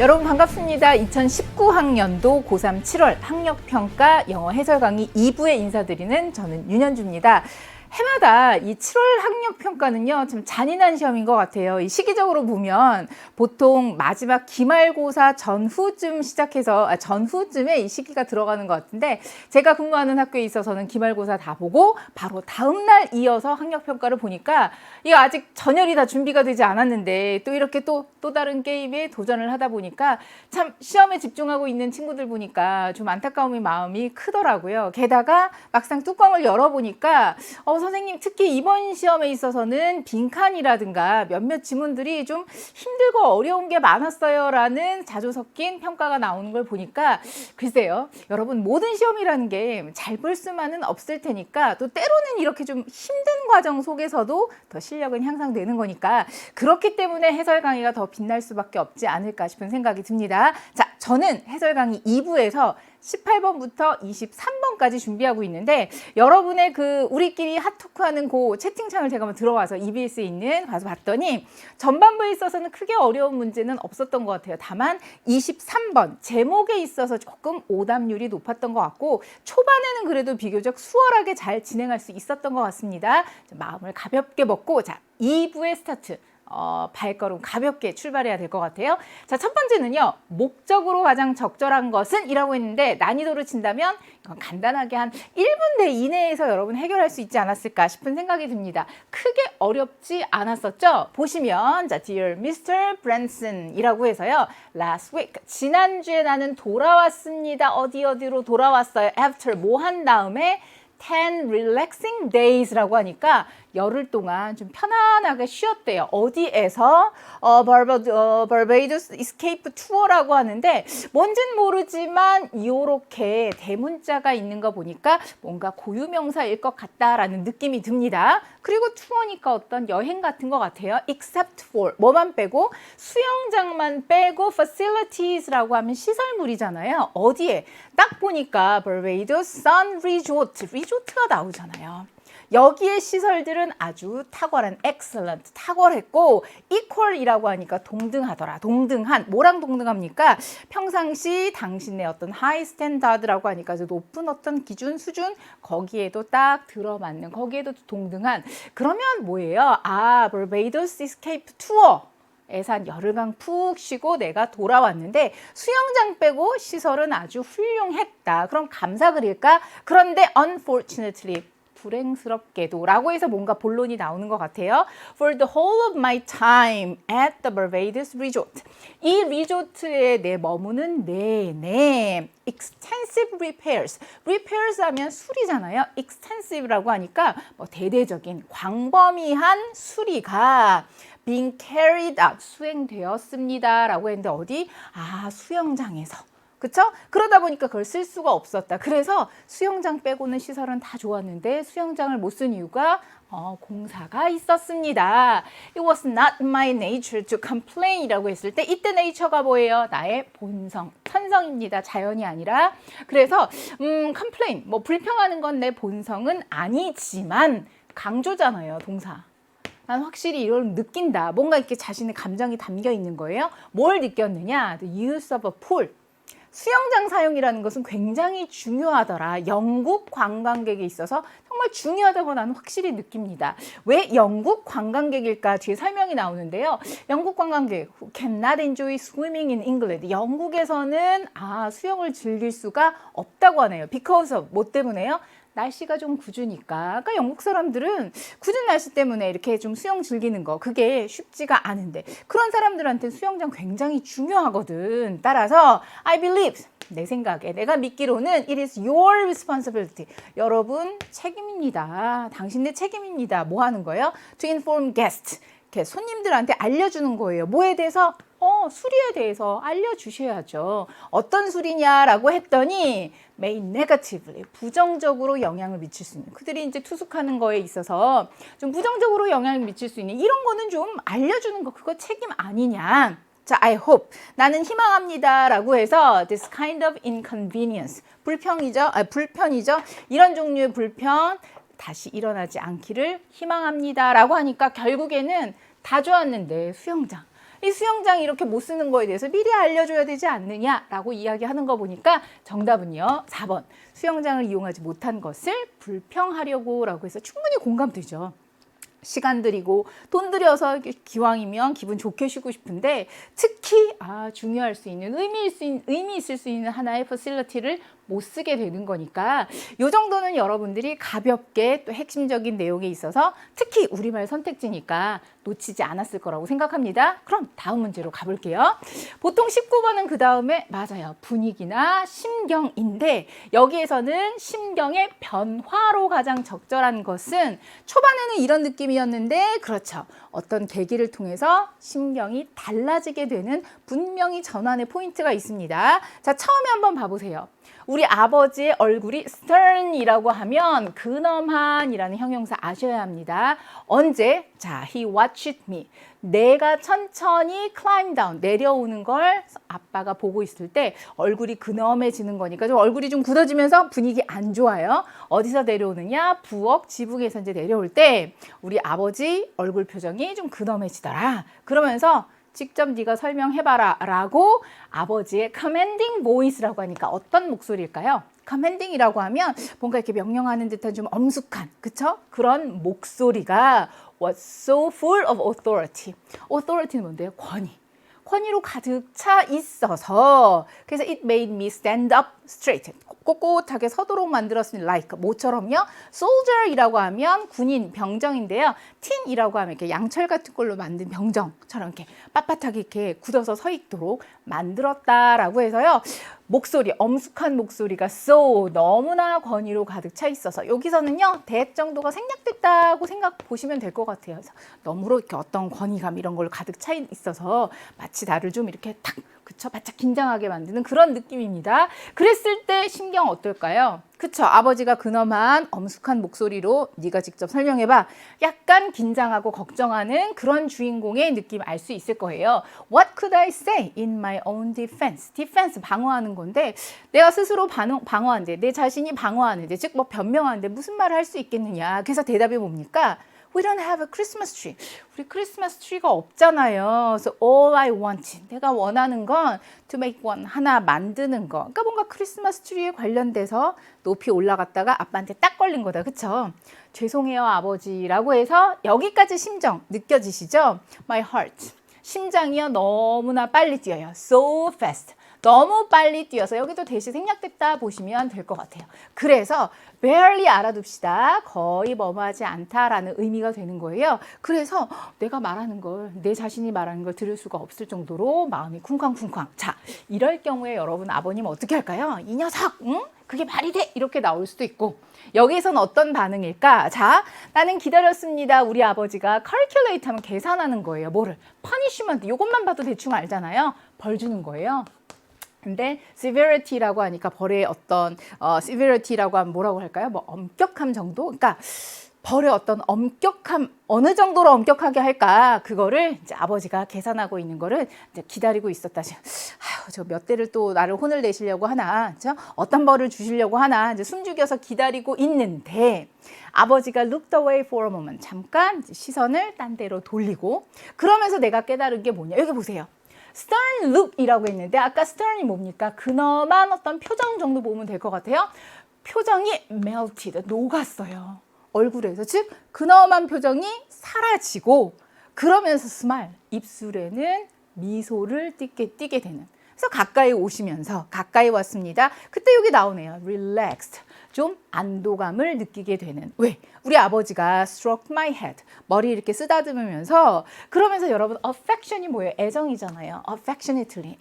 여러분 반갑습니다. 2019학년도 고3 7월 학력평가 영어 해설 강의 2부에 인사드리는 저는 윤현주입니다. 해마다 이 7월 학력평가는요, 좀 잔인한 시험인 것 같아요. 이 시기적으로 보면 보통 마지막 기말고사 전후쯤 시작해서, 전후쯤에 이 시기가 들어가는 것 같은데, 제가 근무하는 학교에 있어서는 기말고사 다 보고 바로 다음날 이어서 학력평가를 보니까 이거 아직 전열이 다 준비가 되지 않았는데 또 이렇게 또 다른 게임에 도전을 하다 보니까 참 시험에 집중하고 있는 친구들 보니까 좀 안타까움이 마음이 크더라고요. 게다가 막상 뚜껑을 열어보니까 선생님 특히 이번 시험에 있어서는 빈칸이라든가 몇몇 지문들이 좀 힘들고 어려운 게 많았어요 라는 자주 섞인 평가가 나오는 걸 보니까 글쎄요, 여러분 모든 시험이라는 게 잘 볼 수만은 없을 테니까 또 때로는 이렇게 좀 힘든 과정 속에서도 더 실력은 향상되는 거니까 그렇기 때문에 해설 강의가 더 빛날 수밖에 없지 않을까 싶은 생각이 듭니다. 자, 저는 해설 강의 2부에서 18번부터 23번까지 준비하고 있는데 여러분의 그 우리끼리 핫토크하는 그 채팅창을 제가 한번 들어와서 EBS에 있는 가서 봤더니 전반부에 있어서는 크게 어려운 문제는 없었던 것 같아요. 다만 23번 제목에 있어서 조금 오답률이 높았던 것 같고 초반에는 그래도 비교적 수월하게 잘 진행할 수 있었던 것 같습니다. 마음을 가볍게 먹고 자 2부의 스타트. 발걸음 가볍게 출발해야 될 것 같아요. 자, 첫 번째는요. 목적으로 가장 적절한 것은 이라고 했는데 난이도를 친다면 이건 간단하게 한 1분 내 이내에서 여러분 해결할 수 있지 않았을까 싶은 생각이 듭니다. 크게 어렵지 않았었죠? 보시면 자, Dear Mr. Branson 이라고 해서요. Last week, 지난주에 나는 돌아왔습니다. 어디로 돌아왔어요? After 뭐 한 다음에 10 relaxing days라고 하니까 열흘 동안 좀 편안하게 쉬었대요. 어디에서? Barbados Escape Tour라고 하는데 뭔진 모르지만 이렇게 대문자가 있는 거 보니까 뭔가 고유명사일 것 같다라는 느낌이 듭니다. 그리고 투어니까 어떤 여행 같은 것 같아요. Except for 뭐만 빼고 수영장만 빼고 facilities라고 하면 시설물이잖아요. 어디에? 딱 보니까 Barbados Sun Resort, 리조트가 나오잖아요. 여기에 시설들은 아주 탁월한, excellent, 탁월했고 equal이라고 하니까 동등하더라. 동등한, 뭐랑 동등합니까? 평상시 당신의 어떤 high standard라고 하니까 높은 어떤 기준, 수준 거기에도 딱 들어맞는, 거기에도 동등한. 그러면 뭐예요? Barbados Escape Tour. 에서 한 열흘간 푹 쉬고 내가 돌아왔는데 수영장 빼고 시설은 아주 훌륭했다. 그럼 감사 그릴까? 그런데 unfortunately 불행스럽게도 라고 해서 뭔가 본론이 나오는 것 같아요. For the whole of my time at the Barbados Resort. 이 리조트에 내 머무는 내내 extensive repairs. repairs 하면 수리잖아요. extensive라고 하니까 뭐 대대적인 광범위한 수리가 being carried out, 수행되었습니다. 라고 했는데 어디? 수영장에서. 그쵸? 그러다 보니까 그걸 쓸 수가 없었다. 그래서 수영장 빼고는 시설은 다 좋았는데 수영장을 못 쓴 이유가 공사가 있었습니다. It was not my nature to complain 이라고 했을 때 이때 nature가 뭐예요? 나의 본성, 천성입니다. 자연이 아니라. 그래서 complain, 뭐 불평하는 건 내 본성은 아니지만 강조잖아요. 동사. 난 확실히 이걸 느낀다. 뭔가 이렇게 자신의 감정이 담겨 있는 거예요. 뭘 느꼈느냐? The use of a pool. 수영장 사용이라는 것은 굉장히 중요하더라. 영국 관광객에 있어서 정말 중요하다고 나는 확실히 느낍니다. 왜 영국 관광객일까? 뒤에 설명이 나오는데요. 영국 관광객 who cannot enjoy swimming in England. 영국에서는 수영을 즐길 수가 없다고 하네요. Because of 뭐 때문에요? 날씨가 좀 궂으니까. 그러니까 영국 사람들은 궂은 날씨 때문에 이렇게 좀 수영 즐기는 거 그게 쉽지가 않은데 그런 사람들한테 수영장 굉장히 중요하거든. 따라서 I believe 내 생각에 내가 믿기로는 it is your responsibility. 여러분 책임입니다. 당신의 책임입니다. 뭐 하는 거예요? To inform guests. 이렇게 손님들한테 알려주는 거예요. 뭐에 대해서? 수리에 대해서 알려주셔야죠. 어떤 수리냐라고 했더니 may negatively, 부정적으로 영향을 미칠 수 있는, 그들이 이제 투숙하는 거에 있어서 좀 부정적으로 영향을 미칠 수 있는 이런 거는 좀 알려주는 거, 그거 책임 아니냐. 자, I hope. 나는 희망합니다. 라고 해서 this kind of inconvenience. 불편이죠. 이런 종류의 불편 다시 일어나지 않기를 희망합니다. 라고 하니까 결국에는 다 좋았는데 수영장. 이 수영장 이렇게 못 쓰는 거에 대해서 미리 알려줘야 되지 않느냐라고 이야기하는 거 보니까 정답은요. 4번. 수영장을 이용하지 못한 것을 불평하려고 라고 해서 충분히 공감되죠. 시간 들이고 돈 들여서 기왕이면 기분 좋게 쉬고 싶은데 특히 중요할 수 있는 의미 있을 수 있는 하나의 퍼실리티를 못 쓰게 되는 거니까 이 정도는 여러분들이 가볍게 또 핵심적인 내용에 있어서 특히 우리말 선택지니까 놓치지 않았을 거라고 생각합니다. 그럼 다음 문제로 가볼게요. 보통 19번은 그 다음에 맞아요. 분위기나 심경인데 여기에서는 심경의 변화로 가장 적절한 것은 초반에는 이런 느낌이었는데 그렇죠. 어떤 계기를 통해서 심경이 달라지게 되는 분명히 전환의 포인트가 있습니다. 자, 처음에 한번 봐보세요. 우리 아버지의 얼굴이 stern이라고 하면 근엄한이라는 형용사 아셔야 합니다. 언제? 자, he watched me. 내가 천천히 climb down, 내려오는 걸 아빠가 보고 있을 때 얼굴이 근엄해지는 거니까 좀 얼굴이 좀 굳어지면서 분위기 안 좋아요. 어디서 내려오느냐? 부엌, 지붕에서 이제 내려올 때 우리 아버지 얼굴 표정이 좀 근엄해지더라. 그러면서 직접 네가 설명해봐라 라고 아버지의 commanding voice라고 하니까 어떤 목소리일까요? commanding이라고 하면 뭔가 이렇게 명령하는 듯한 좀 엄숙한 그쵸? 그런 목소리가 was so full of authority. authority는 뭔데요? 권위로 가득 차 있어서 그래서 it made me stand up straight. 꼿꼿하게 서도록 만들었으니 like 모처럼요. soldier이라고 하면 군인, 병정인데요. tin이라고 하면 이렇게 양철 같은 걸로 만든 병정처럼 이렇게 빳빳하게 이렇게 굳어서 서 있도록 만들었다라고 해서요. 목소리, 엄숙한 목소리가 so 너무나 권위로 가득 차 있어서 여기서는요. 대액 정도가 생략됐다고 보시면 될 것 같아요. 그래서 너무로 이렇게 어떤 권위감 이런 걸 가득 차 있어서 마치 나를 좀 이렇게 탁 그쵸? 바짝 긴장하게 만드는 그런 느낌입니다. 그랬을 때 심경 어떨까요? 그쵸? 아버지가 근엄한 엄숙한 목소리로 네가 직접 설명해봐. 약간 긴장하고 걱정하는 그런 주인공의 느낌 알 수 있을 거예요. What could I say in my own defense? defense 방어하는 건데 내가 스스로 방어하는데 내 자신이 방어하는데 즉 뭐 변명하는데 무슨 말을 할 수 있겠느냐. 그래서 대답이 뭡니까? We don't have a Christmas tree. 우리 크리스마스 트리가 없잖아요. So all I want, 내가 원하는 건 to make one, 하나 만드는 거. 그러니까 뭔가 크리스마스 트리에 관련돼서 높이 올라갔다가 아빠한테 딱 걸린 거다. 그쵸? 죄송해요 아버지라고 해서 여기까지 심정 느껴지시죠? My heart. 심장이요 너무나 빨리 뛰어요. So fast. 너무 빨리 뛰어서 여기도 대시 생략됐다 보시면 될 것 같아요. 그래서 barely 알아둡시다. 거의 뭐뭐하지 않다라는 의미가 되는 거예요. 그래서 내가 말하는 걸, 내 자신이 말하는 걸 들을 수가 없을 정도로 마음이 쿵쾅쿵쾅. 자, 이럴 경우에 여러분 아버님 어떻게 할까요? 이 녀석, 응? 그게 말이 돼! 이렇게 나올 수도 있고 여기에서는 어떤 반응일까? 자, 나는 기다렸습니다. 우리 아버지가 calculate 하면 계산하는 거예요. 뭐를? punishment, 이것만 봐도 대충 알잖아요. 벌 주는 거예요. 근데 severity라고 하니까 벌의 어떤 severity라고 하면 뭐라고 할까요? 뭐 엄격함 정도? 그러니까 벌의 어떤 엄격함 어느 정도로 엄격하게 할까? 그거를 이제 아버지가 계산하고 있는 거를 이제 기다리고 있었다. 저 몇 대를 또 나를 혼을 내시려고 하나? 그렇죠? 어떤 벌을 주시려고 하나? 이제 숨죽여서 기다리고 있는데 아버지가 looked away for a moment. 잠깐 시선을 딴 데로 돌리고 그러면서 내가 깨달은 게 뭐냐? 여기 보세요. stern look이라고 했는데 아까 stern이 뭡니까? 근엄한 어떤 표정 정도 보면 될 것 같아요. 표정이 melted, 녹았어요. 얼굴에서. 즉 근엄한 표정이 사라지고 그러면서 smile, 입술에는 미소를 띠게 되는. 그래서 가까이 오시면서 가까이 왔습니다. 그때 여기 나오네요. relaxed. 좀 안도감을 느끼게 되는. 왜? 우리 아버지가 stroke my head. 머리 이렇게 쓰다듬으면서 그러면서 여러분 affection이 뭐예요? 애정이잖아요. affectionately.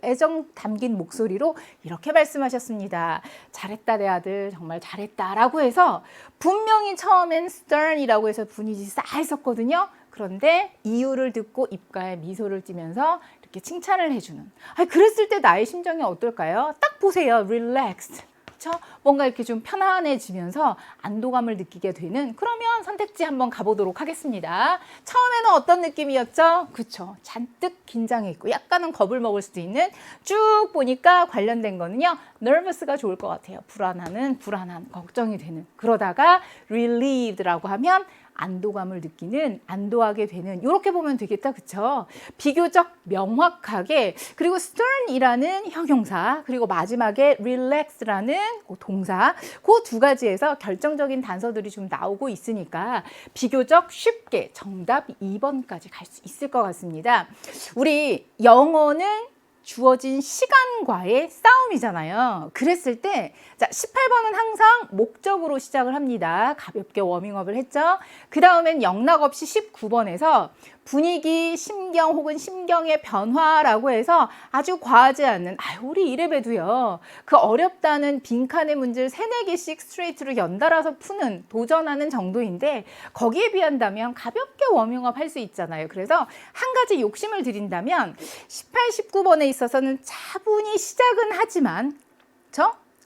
애정 담긴 목소리로 이렇게 말씀하셨습니다. 잘했다 내 아들. 정말 잘했다라고 해서 분명히 처음엔 stern이라고 해서 분위기 싸했었거든요. 그런데 이유를 듣고 입가에 미소를 띠면서 이렇게 칭찬을 해주는. 그랬을 때 나의 심정이 어떨까요? 딱 보세요. relaxed. 그쵸? 뭔가 이렇게 좀 편안해지면서 안도감을 느끼게 되는, 그러면 선택지 한번 가보도록 하겠습니다. 처음에는 어떤 느낌이었죠? 그쵸? 잔뜩 긴장해 있고 약간은 겁을 먹을 수도 있는, 쭉 보니까 관련된 거는요, nervous가 좋을 것 같아요. 불안한, 걱정이 되는. 그러다가 relieved라고 하면 안도감을 느끼는, 안도하게 되는, 이렇게 보면 되겠다. 그쵸? 비교적 명확하게. 그리고 stern이라는 형용사, 그리고 마지막에 relax라는 동사, 그 두 가지에서 결정적인 단서들이 좀 나오고 있으니까 비교적 쉽게 정답 2번까지 갈 수 있을 것 같습니다. 우리 영어는 주어진 시간과의 싸움이잖아요. 그랬을 때, 자, 18번은 항상 목적으로 시작을 합니다. 가볍게 워밍업을 했죠. 그 다음엔 영락 없이 19번에서 분위기, 심경 혹은 심경의 변화라고 해서 아주 과하지 않는, 우리 이래봬도요, 그 어렵다는 빈칸의 문제를 3-4개씩 스트레이트로 연달아서 푸는, 도전하는 정도인데, 거기에 비한다면 가볍게 워밍업 할 수 있잖아요. 그래서 한 가지 욕심을 드린다면 18, 19번에 있어서는 차분히 시작은 하지만,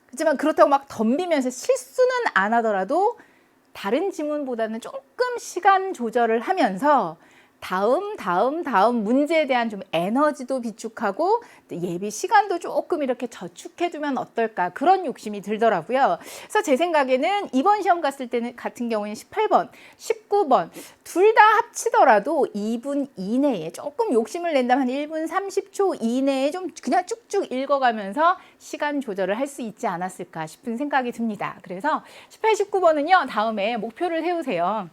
그렇지만 그렇다고 막 덤비면서 실수는 안 하더라도 다른 지문보다는 조금 시간 조절을 하면서 다음 문제에 대한 좀 에너지도 비축하고 예비 시간도 조금 이렇게 저축해두면 어떨까, 그런 욕심이 들더라고요. 그래서 제 생각에는 이번 시험 갔을 때는 같은 경우에는 18번, 19번 둘 다 합치더라도 2분 이내에, 조금 욕심을 낸다면 1분 30초 이내에 좀 그냥 쭉쭉 읽어가면서 시간 조절을 할 수 있지 않았을까 싶은 생각이 듭니다. 그래서 18, 19번은요, 다음에 목표를 세우세요.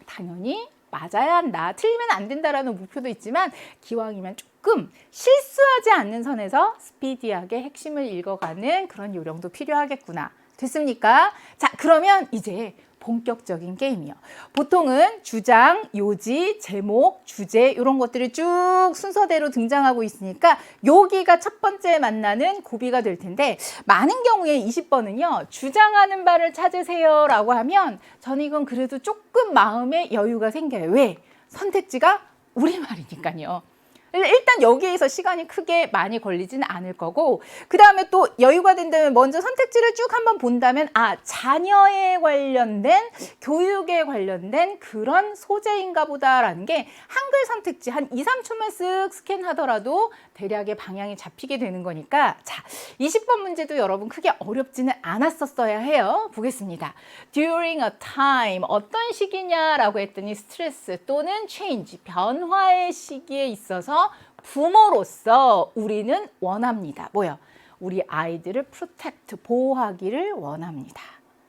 당연히 맞아야 한다, 틀리면 안 된다라는 목표도 있지만 기왕이면 조금 실수하지 않는 선에서 스피디하게 핵심을 읽어가는 그런 요령도 필요하겠구나. 됐습니까? 자, 그러면 이제 본격적인 게임이요. 보통은 주장, 요지, 제목, 주제 이런 것들이 쭉 순서대로 등장하고 있으니까 여기가 첫 번째 만나는 고비가 될 텐데, 많은 경우에 20번은요. 주장하는 바를 찾으세요 라고 하면 저는 이건 그래도 조금 마음에 여유가 생겨요. 왜? 선택지가 우리말이니까요. 일단 여기에서 시간이 크게 많이 걸리지는 않을 거고, 그 다음에 또 여유가 된다면 먼저 선택지를 쭉 한번 본다면, 자녀에 관련된, 교육에 관련된 그런 소재인가 보다라는 게 한글 선택지 한 2, 3초만 쓱 스캔하더라도 대략의 방향이 잡히게 되는 거니까, 자, 20번 문제도 여러분 크게 어렵지는 않았었어야 해요. 보겠습니다. During a time, 어떤 시기냐라고 했더니 스트레스 또는 change, 변화의 시기에 있어서 부모로서 우리는 원합니다. 뭐요? 우리 아이들을 protect, 보호하기를 원합니다.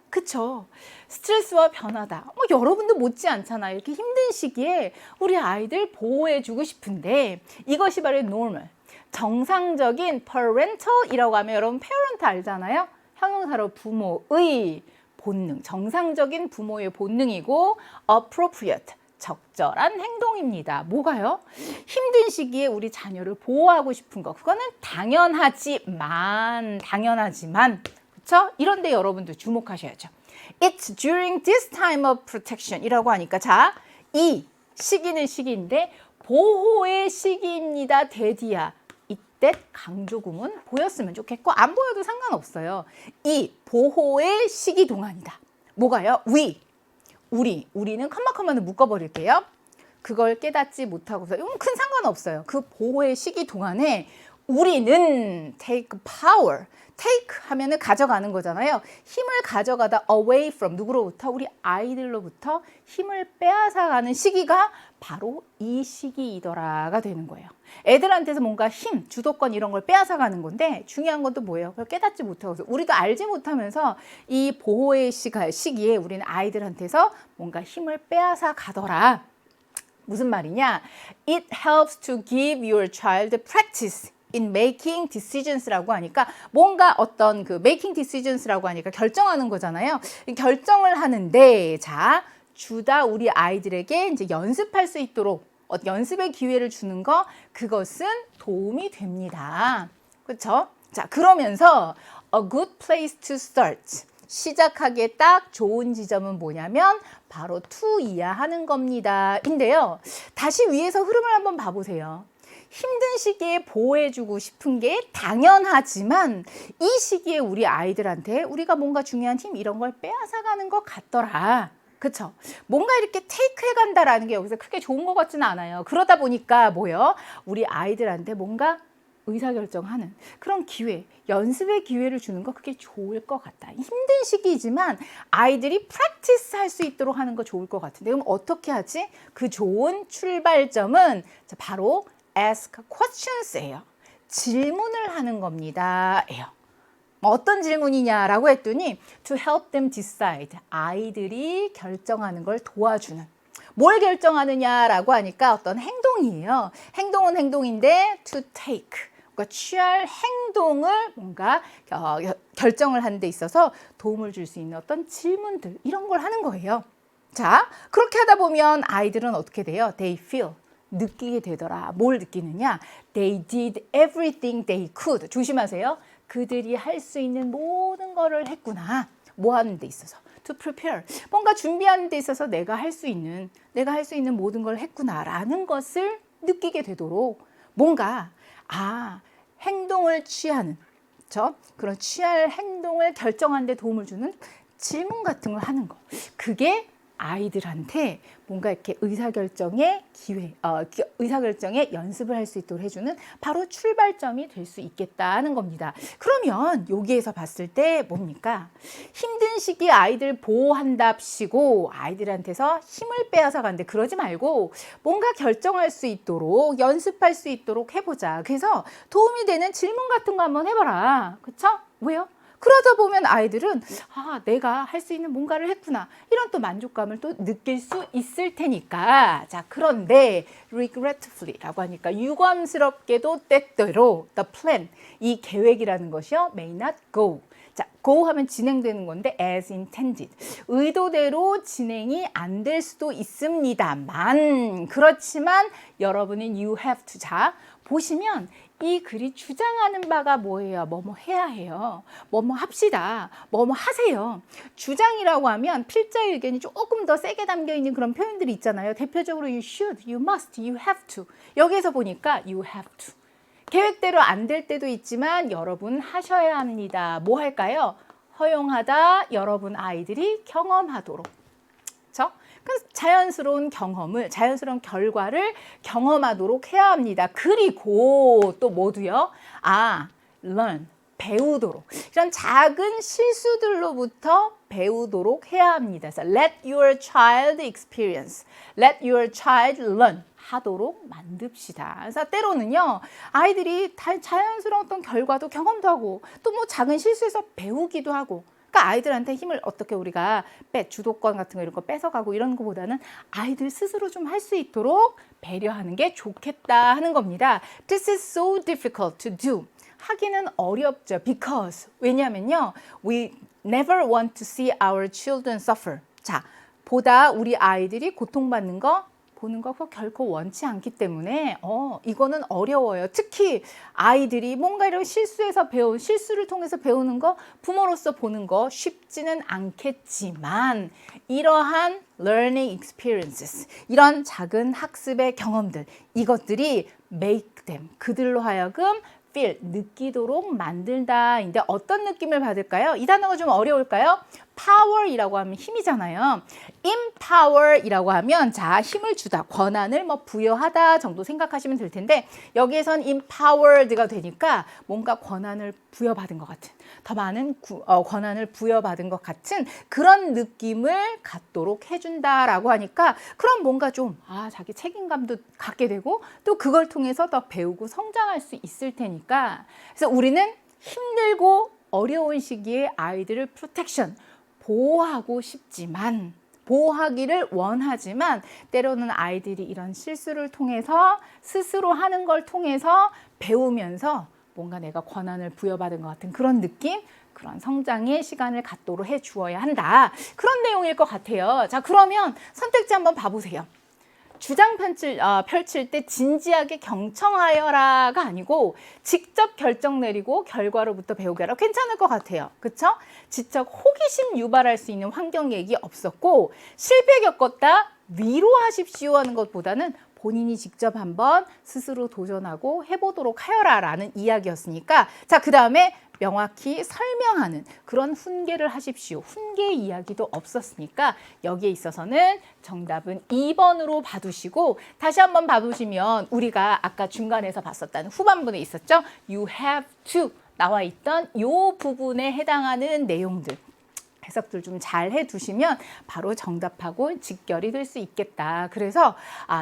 그쵸? 스트레스와 변화다. 여러분도 못지 않잖아요. 이렇게 힘든 시기에 우리 아이들 보호해주고 싶은데, 이것이 바로 normal, 정상적인 parental이라고 하면 여러분 parent 알잖아요. 형용사로 부모의 본능, 정상적인 부모의 본능이고 appropriate, 적절한 행동입니다. 뭐가요? 힘든 시기에 우리 자녀를 보호하고 싶은 거, 그거는 당연하지만, 그렇죠? 이런데 여러분들 주목하셔야죠. It's during this time of protection 이라고 하니까, 자, 이 시기는 시기인데 보호의 시기입니다. 대디야. 이때 강조구문 보였으면 좋겠고 안 보여도 상관없어요. 이 보호의 시기 동안이다. 뭐가요? 우리는 컴마를 묶어버릴게요. 그걸 깨닫지 못하고서, 이건 큰 상관없어요. 그 보호의 시기 동안에 우리는 take power, take 하면은 가져가는 거잖아요. 힘을 가져가다 away from, 누구로부터? 우리 아이들로부터 힘을 빼앗아가는 시기가 바로 이 시기이더라가 되는 거예요. 애들한테서 뭔가 힘, 주도권 이런 걸 빼앗아가는 건데, 중요한 건 또 뭐예요? 그걸 깨닫지 못하고서, 우리도 알지 못하면서 이 보호의 시기에 우리는 아이들한테서 뭔가 힘을 빼앗아 가더라. 무슨 말이냐? It helps to give your child practice in making decisions라고 하니까, 뭔가 어떤 그 making decisions라고 하니까 결정하는 거잖아요. 결정을 하는데, 자, 주다 우리 아이들에게 이제 연습할 수 있도록 연습의 기회를 주는 거, 그것은 도움이 됩니다. 그렇죠? 자, 그러면서 a good place to start, 시작하기에 딱 좋은 지점은 뭐냐면 바로 to 이야 하는 겁니다. 인데요. 다시 위에서 흐름을 한번 봐보세요. 힘든 시기에 보호해주고 싶은 게 당연하지만 이 시기에 우리 아이들한테 우리가 뭔가 중요한 힘 이런 걸 빼앗아가는 것 같더라. 그쵸? 뭔가 이렇게 테이크해 간다라는 게 여기서 크게 좋은 것 같지는 않아요. 그러다 보니까 뭐요? 우리 아이들한테 뭔가 의사결정하는 그런 기회, 연습의 기회를 주는 거 그게 좋을 것 같다. 힘든 시기이지만 아이들이 프랙티스 할 수 있도록 하는 거 좋을 것 같은데 그럼 어떻게 하지? 그 좋은 출발점은 바로 ask questions예요. 질문을 하는 겁니다. 어떤 질문이냐라고 했더니 to help them decide. 아이들이 결정하는 걸 도와주는. 뭘 결정하느냐라고 하니까 어떤 행동이에요. 행동은 행동인데 to take. 그러니까 취할 행동을 뭔가 결정을 하는 데 있어서 도움을 줄 수 있는 어떤 질문들 이런 걸 하는 거예요. 자, 그렇게 하다 보면 아이들은 어떻게 돼요? They feel. 느끼게 되더라. 뭘 느끼느냐? They did everything they could. 조심하세요. 그들이 할 수 있는 모든 거를 했구나. 뭐 하는 데 있어서. To prepare. 뭔가 준비하는 데 있어서 내가 할 수 있는 모든 걸 했구나라는 것을 느끼게 되도록 뭔가 행동을 취하는 그런 취할 행동을 결정하는 데 도움을 주는 질문 같은 걸 하는 거. 그게 아이들한테 뭔가 이렇게 의사결정의 기회, 의사결정의 연습을 할 수 있도록 해주는 바로 출발점이 될 수 있겠다는 겁니다. 그러면 여기에서 봤을 때 뭡니까? 힘든 시기 아이들 보호한답시고 아이들한테서 힘을 빼앗아 가는데 그러지 말고 뭔가 결정할 수 있도록 연습할 수 있도록 해보자. 그래서 도움이 되는 질문 같은 거 한번 해봐라. 그쵸? 왜요? 그러다 보면 아이들은 내가 할 수 있는 뭔가를 했구나. 이런 또 만족감을 또 느낄 수 있을 테니까. 자, 그런데 regretfully라고 하니까 유감스럽게도 때때로 the plan, 이 계획이라는 것이요 may not go. 자, go 하면 진행되는 건데 as intended. 의도대로 진행이 안 될 수도 있습니다만 그렇지만 여러분은 you have to. 자, 보시면 이 글이 주장하는 바가 뭐예요? 뭐뭐 해야 해요. 뭐뭐 합시다. 뭐뭐 하세요. 주장이라고 하면 필자의 의견이 조금 더 세게 담겨 있는 그런 표현들이 있잖아요. 대표적으로 you should, you must, you have to. 여기에서 보니까 you have to. 계획대로 안 될 때도 있지만 여러분 하셔야 합니다. 뭐 할까요? 허용하다 여러분 아이들이 경험하도록. 그렇죠? 그래서 자연스러운 결과를 경험하도록 해야 합니다. 그리고 또 뭐도요? learn, 배우도록. 이런 작은 실수들로부터 배우도록 해야 합니다. 그래서 let your child experience, let your child learn. 하도록 만듭시다. 그래서 때로는요, 아이들이 자연스러운 어떤 결과도 경험도 하고 또 뭐 작은 실수에서 배우기도 하고 그러니까 아이들한테 힘을 어떻게 우리가 주도권 같은 거 이런 거 뺏어가고 이런 거보다는 아이들 스스로 좀 할 수 있도록 배려하는 게 좋겠다 하는 겁니다. This is so difficult to do. 하기는 어렵죠. Because 왜냐하면요, we never want to see our children suffer. 자, 보다 우리 아이들이 고통받는 거 보는 거 결코 원치 않기 때문에 이거는 어려워요. 특히 아이들이 뭔가 이런 실수를 통해서 배우는 거 부모로서 보는 거 쉽지는 않겠지만 이러한 learning experiences, 이런 작은 학습의 경험들, 이것들이 make them, 그들로 하여금 feel, 느끼도록 만들다인데 어떤 느낌을 받을까요? 이 단어가 좀 어려울까요? power이라고 하면 힘이잖아요. empower이라고 하면 자, 힘을 주다, 권한을 부여하다 정도 생각하시면 될 텐데 여기에선 empowered가 되니까 뭔가 권한을 부여받은 것 같은, 더 많은 권한을 부여받은 것 같은 그런 느낌을 갖도록 해준다라고 하니까 그럼 뭔가 좀 자기 책임감도 갖게 되고 또 그걸 통해서 더 배우고 성장할 수 있을 테니까 그래서 우리는 힘들고 어려운 시기에 아이들을 프로텍션, 보호하고 싶지만 보호하기를 원하지만 때로는 아이들이 이런 실수를 통해서 스스로 하는 걸 통해서 배우면서 뭔가 내가 권한을 부여받은 것 같은 그런 느낌, 그런 성장의 시간을 갖도록 해 주어야 한다. 그런 내용일 것 같아요. 자, 그러면 선택지 한번 봐보세요. 주장 펼칠 때 진지하게 경청하여라가 아니고 직접 결정 내리고 결과로부터 배우게 하라. 괜찮을 것 같아요. 그렇죠? 직접 호기심 유발할 수 있는 환경 얘기 없었고 실패 겪었다 위로하십시오 하는 것보다는 본인이 직접 한번 스스로 도전하고 해보도록 하여라라는 이야기였으니까 자, 그 다음에 명확히 설명하는 그런 훈계를 하십시오. 훈계 이야기도 없었으니까 여기에 있어서는 정답은 2번으로 봐두시고 다시 한번 봐보시면 우리가 아까 중간에서 봤었다는 후반부에 있었죠. You have to 나와 있던 이 부분에 해당하는 내용들 해석들 좀 잘 해두시면 바로 정답하고 직결이 될 수 있겠다. 그래서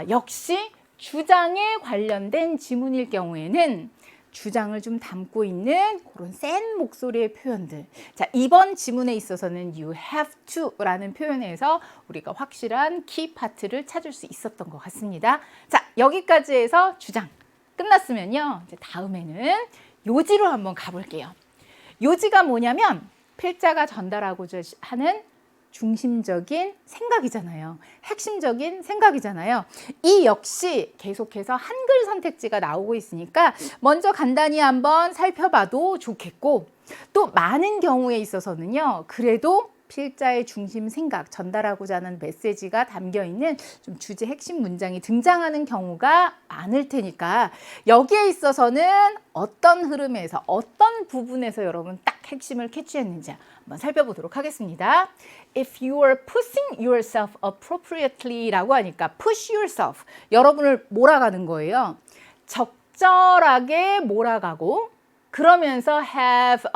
역시 주장에 관련된 지문일 경우에는 주장을 좀 담고 있는 그런 센 목소리의 표현들. 자, 이번 지문에 있어서는 you have to라는 표현에서 우리가 확실한 키 파트를 찾을 수 있었던 것 같습니다. 자, 여기까지 해서 주장 끝났으면요. 이제 다음에는 요지로 한번 가볼게요. 요지가 뭐냐면 필자가 전달하고자 하는 중심적인 생각이잖아요. 핵심적인 생각이잖아요. 이 역시 계속해서 한글 선택지가 나오고 있으니까 먼저 간단히 한번 살펴봐도 좋겠고 또 많은 경우에 있어서는요. 그래도 필자의 중심 생각, 전달하고자 하는 메시지가 담겨있는 좀 주제 핵심 문장이 등장하는 경우가 많을 테니까 여기에 있어서는 어떤 흐름에서 어떤 부분에서 여러분 딱 핵심을 캐치했는지 한번 살펴보도록 하겠습니다. If you are pushing yourself appropriately 라고 하니까 push yourself, 여러분을 몰아가는 거예요. 적절하게 몰아가고 그러면서 have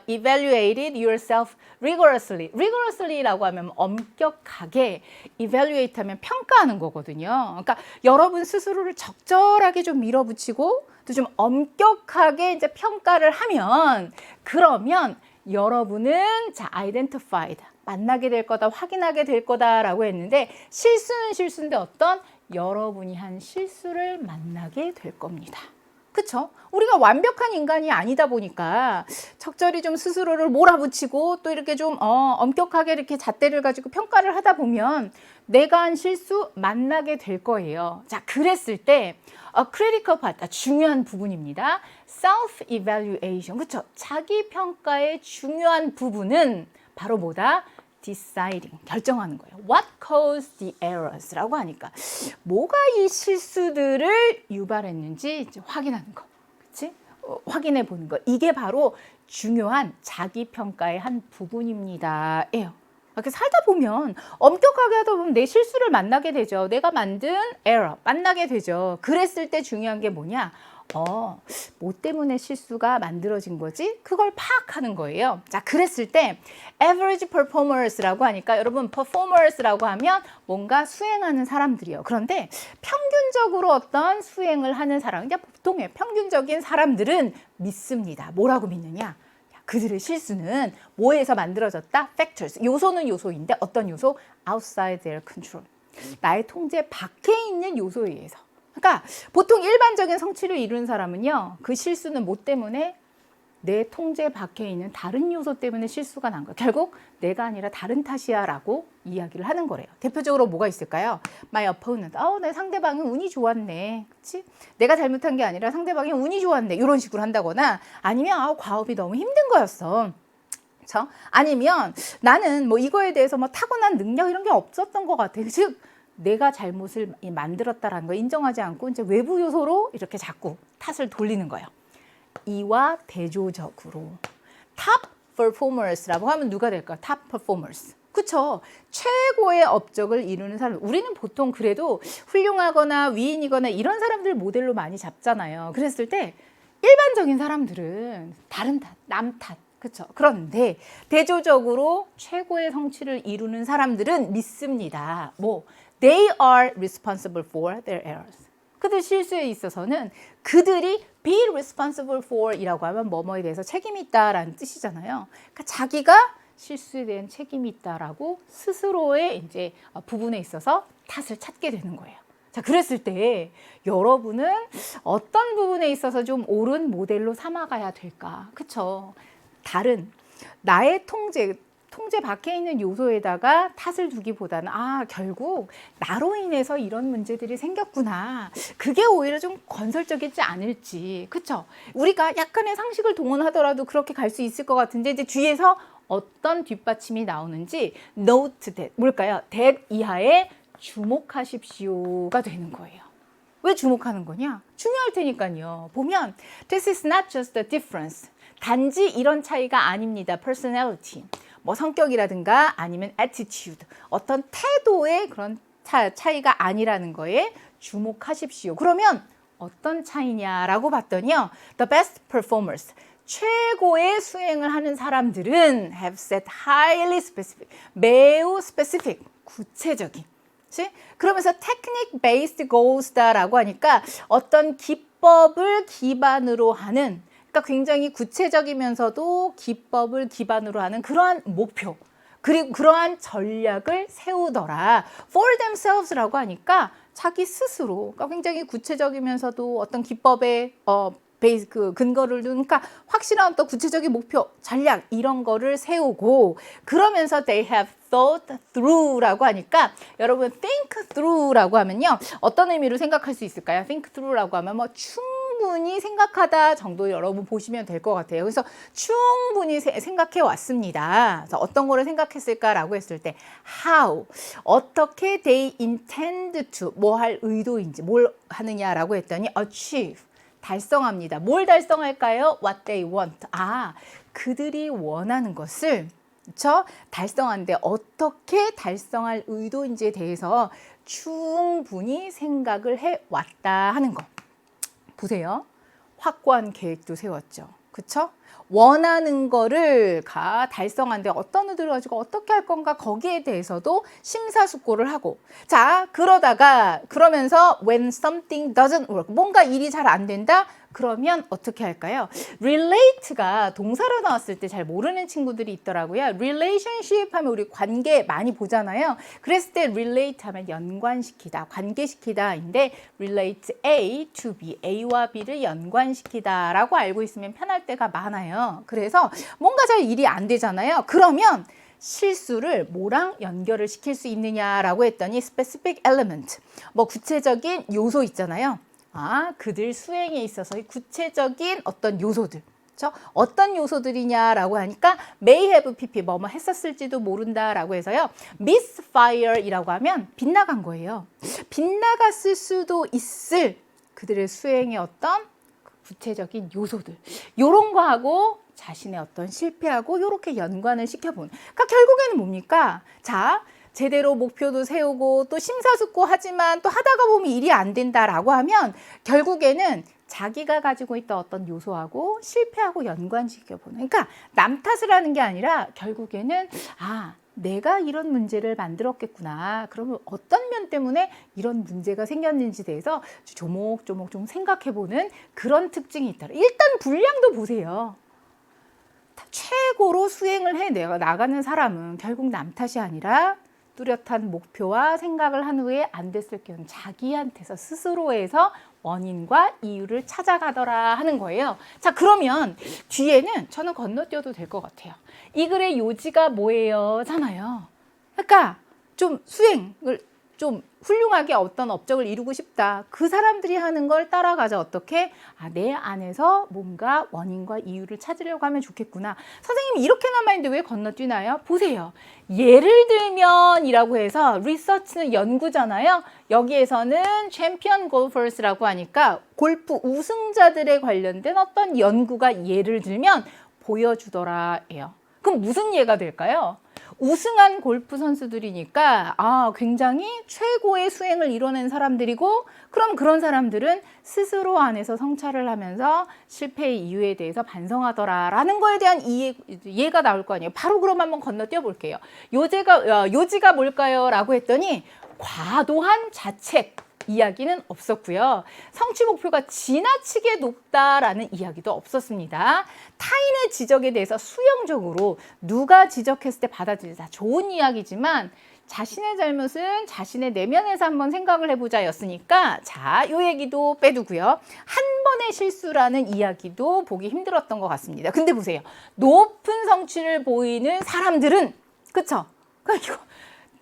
evaluated yourself rigorously. rigorously라고 하면 엄격하게, evaluate 하면 평가하는 거거든요. 그러니까 여러분 스스로를 적절하게 좀 밀어붙이고 또 좀 엄격하게 이제 평가를 하면 그러면 여러분은 자, identified, 만나게 될 거다, 확인하게 될 거다라고 했는데 실수는 실수인데 어떤 여러분이 한 실수를 만나게 될 겁니다. 그쵸? 우리가 완벽한 인간이 아니다 보니까 적절히 좀 스스로를 몰아붙이고 또 이렇게 좀 엄격하게 이렇게 잣대를 가지고 평가를 하다 보면 내가 한 실수 만나게 될 거예요. 자, 그랬을 때 critical part, 중요한 부분입니다. self-evaluation, 그쵸? 자기 평가의 중요한 부분은 바로 뭐다? deciding, 결정하는 거예요. What caused the errors? 라고 하니까 뭐가 이 실수들을 유발했는지 이제 확인하는 거, 그치? 확인해 보는 거. 이게 바로 중요한 자기 평가의 한 부분입니다. 예요. 이렇게 살다 보면 엄격하게 하다 보면 내 실수를 만나게 되죠. 내가 만든 error 만나게 되죠. 그랬을 때 중요한 게 뭐냐? 뭐 때문에 실수가 만들어진 거지? 그걸 파악하는 거예요. 자, 그랬을 때 average performers라고 하니까 여러분 performers라고 하면 뭔가 수행하는 사람들이요. 그런데 평균적으로 어떤 수행을 하는 사람, 그냥 보통의 평균적인 사람들은 믿습니다. 뭐라고 믿느냐? 그들의 실수는 뭐에서 만들어졌다? factors. 요소는 요소인데 어떤 요소? outside their control. 나의 통제 밖에 있는 요소에 의해서. 그러니까 보통 일반적인 성취를 이루는 사람은요. 그 실수는 뭐 때문에? 내 통제 밖에 있는 다른 요소 때문에 실수가 난 거예요. 결국 내가 아니라 다른 탓이야 라고 이야기를 하는 거래요. 대표적으로 뭐가 있을까요? My opponent. 내 상대방이 운이 좋았네. 그치? 내가 잘못한 게 아니라 상대방이 운이 좋았네. 이런 식으로 한다거나 아니면 과업이 너무 힘든 거였어. 그쵸? 아니면 나는 뭐 이거에 대해서 뭐 타고난 능력 이런 게 없었던 것 같아. 즉 내가 잘못을 만들었다라는 걸 인정하지 않고 이제 외부 요소로 이렇게 자꾸 탓을 돌리는 거예요. 이와 대조적으로 top performers라고 하면 누가 될까요? top performers. 그쵸? 최고의 업적을 이루는 사람. 우리는 보통 그래도 훌륭하거나 위인이거나 이런 사람들 모델로 많이 잡잖아요. 그랬을 때 일반적인 사람들은 다른 탓, 남 탓. 그렇죠. 그런데 대조적으로 최고의 성취를 이루는 사람들은 믿습니다. They are responsible for their errors. 그들 실수에 있어서는 그들이 be responsible for 이라고 하면 뭐뭐에 대해서 책임이 있다라는 뜻이잖아요. 그러니까 자기가 실수에 대한 책임이 있다라고 스스로의 이제 부분에 있어서 탓을 찾게 되는 거예요. 자, 그랬을 때 여러분은 어떤 부분에 있어서 좀 옳은 모델로 삼아가야 될까? 그쵸? 다른 나의 통제 밖에 있는 요소에다가 탓을 두기보다는 결국 나로 인해서 이런 문제들이 생겼구나. 그게 오히려 좀 건설적이지 않을지. 그쵸? 우리가 약간의 상식을 동원하더라도 그렇게 갈 수 있을 것 같은데 이제 뒤에서 어떤 뒷받침이 나오는지 note that, 뭘까요? that 이하에 주목하십시오가 되는 거예요. 왜 주목하는 거냐? 중요할 테니까요. 보면 this is not just a difference. 단지 이런 차이가 아닙니다. personality. 뭐 성격이라든가 아니면 attitude. 어떤 태도의 그런 차이가 아니라는 거에 주목하십시오. 그러면 어떤 차이냐라고 봤더니요. The best performers. 최고의 수행을 하는 사람들은 have set highly specific. 매우 specific. 구체적인. 그치? 그러면서 technique based goals다라고 하니까 어떤 기법을 기반으로 하는 그러니까 굉장히 구체적이면서도 기법을 기반으로 하는 그러한 목표 그리고 그러한 전략을 세우더라. For themselves라고 하니까 자기 스스로 그러니까 굉장히 구체적이면서도 어떤 기법의 베이스 그 근거를 둔 그러니까 확실한 어떤 구체적인 목표, 전략 이런 거를 세우고 그러면서 they have thought through라고 하니까 여러분 think through라고 하면요. 어떤 의미로 생각할 수 있을까요? think through라고 하면 뭐 충분히 생각하다 정도 여러분 보시면 될 것 같아요. 그래서 충분히 생각해 왔습니다. 그래서 어떤 거를 생각했을까라고 했을 때 how 어떻게 they intend to 뭐 할 의도인지 뭘 하느냐라고 했더니 achieve 달성합니다. 뭘 달성할까요? What they want. 그들이 원하는 것을 그렇죠? 달성하는데 어떻게 달성할 의도인지에 대해서 충분히 생각을 해왔다 하는 거. 보세요. 확고한 계획도 세웠죠. 그렇죠? 원하는 거를 달성하는데 어떤 의도를 가지고 어떻게 할 건가 거기에 대해서도 심사숙고를 하고 자 그러면서 when something doesn't work 뭔가 일이 잘 안 된다 그러면 어떻게 할까요? relate가 동사로 나왔을 때 잘 모르는 친구들이 있더라고요. relationship 하면 우리 관계 많이 보잖아요. 그랬을 때 relate 하면 연관시키다, 관계시키다인데 relate A to B, A와 B를 연관시키다 라고 알고 있으면 편할 때가 많아요. 그래서 뭔가 잘 일이 안 되잖아요. 그러면 실수를 뭐랑 연결을 시킬 수 있느냐라고 했더니 specific element, 뭐 구체적인 요소 있잖아요. 그들 수행에 있어서의 구체적인 어떤 요소들. 그렇죠? 어떤 요소들이냐라고 하니까 may have pp 뭐뭐 했었을지도 모른다라고 해서요. misfire이라고 하면 빗나간 거예요. 빗나갔을 수도 있을 그들의 수행의 어떤 구체적인 요소들. 요런 거하고 자신의 어떤 실패하고 이렇게 연관을 시켜보는. 그러니까 결국에는 뭡니까? 자, 제대로 목표도 세우고 또 심사숙고 하지만 또 하다가 보면 일이 안 된다라고 하면 결국에는 자기가 가지고 있던 어떤 요소하고 실패하고 연관시켜보는. 그러니까 남 탓을 하는 게 아니라 결국에는 내가 이런 문제를 만들었겠구나. 그러면 어떤 면 때문에 이런 문제가 생겼는지 대해서 조목조목 좀 생각해보는 그런 특징이 있다. 일단 분량도 보세요. 최고로 수행을 해 나가는 사람은 결국 남 탓이 아니라 뚜렷한 목표와 생각을 한 후에 안 됐을 경우 자기한테서 스스로에서 원인과 이유를 찾아가더라 하는 거예요. 자, 그러면 뒤에는 저는 건너뛰어도 될 것 같아요. 이 글의 요지가 뭐예요? 잖아요. 그러니까 좀 수행을 좀 훌륭하게 어떤 업적을 이루고 싶다. 그 사람들이 하는 걸 따라가자. 어떻게? 내 안에서 뭔가 원인과 이유를 찾으려고 하면 좋겠구나. 선생님이 이렇게 남아있는데 왜 건너뛰나요? 보세요. 예를 들면 이라고 해서 리서치는 연구잖아요. 여기에서는 챔피언 골퍼스라고 하니까 골프 우승자들에 관련된 어떤 연구가 예를 들면 보여주더라 예요. 그럼 무슨 예가 될까요? 우승한 골프 선수들이니까 굉장히 최고의 수행을 이뤄낸 사람들이고 그럼 그런 사람들은 스스로 안에서 성찰을 하면서 실패의 이유에 대해서 반성하더라라는 거에 대한 이해가 나올 거 아니에요. 바로 그럼 한번 건너뛰어 볼게요. 요지가 뭘까요? 라고 했더니 과도한 자책. 이야기는 없었고요. 성취 목표가 지나치게 높다라는 이야기도 없었습니다. 타인의 지적에 대해서 수용적으로 누가 지적했을 때 받아들이자 좋은 이야기지만 자신의 잘못은 자신의 내면에서 한번 생각을 해보자 였으니까 자, 요 얘기도 빼두고요. 한 번의 실수라는 이야기도 보기 힘들었던 것 같습니다. 근데 보세요. 높은 성취를 보이는 사람들은 그쵸? 이거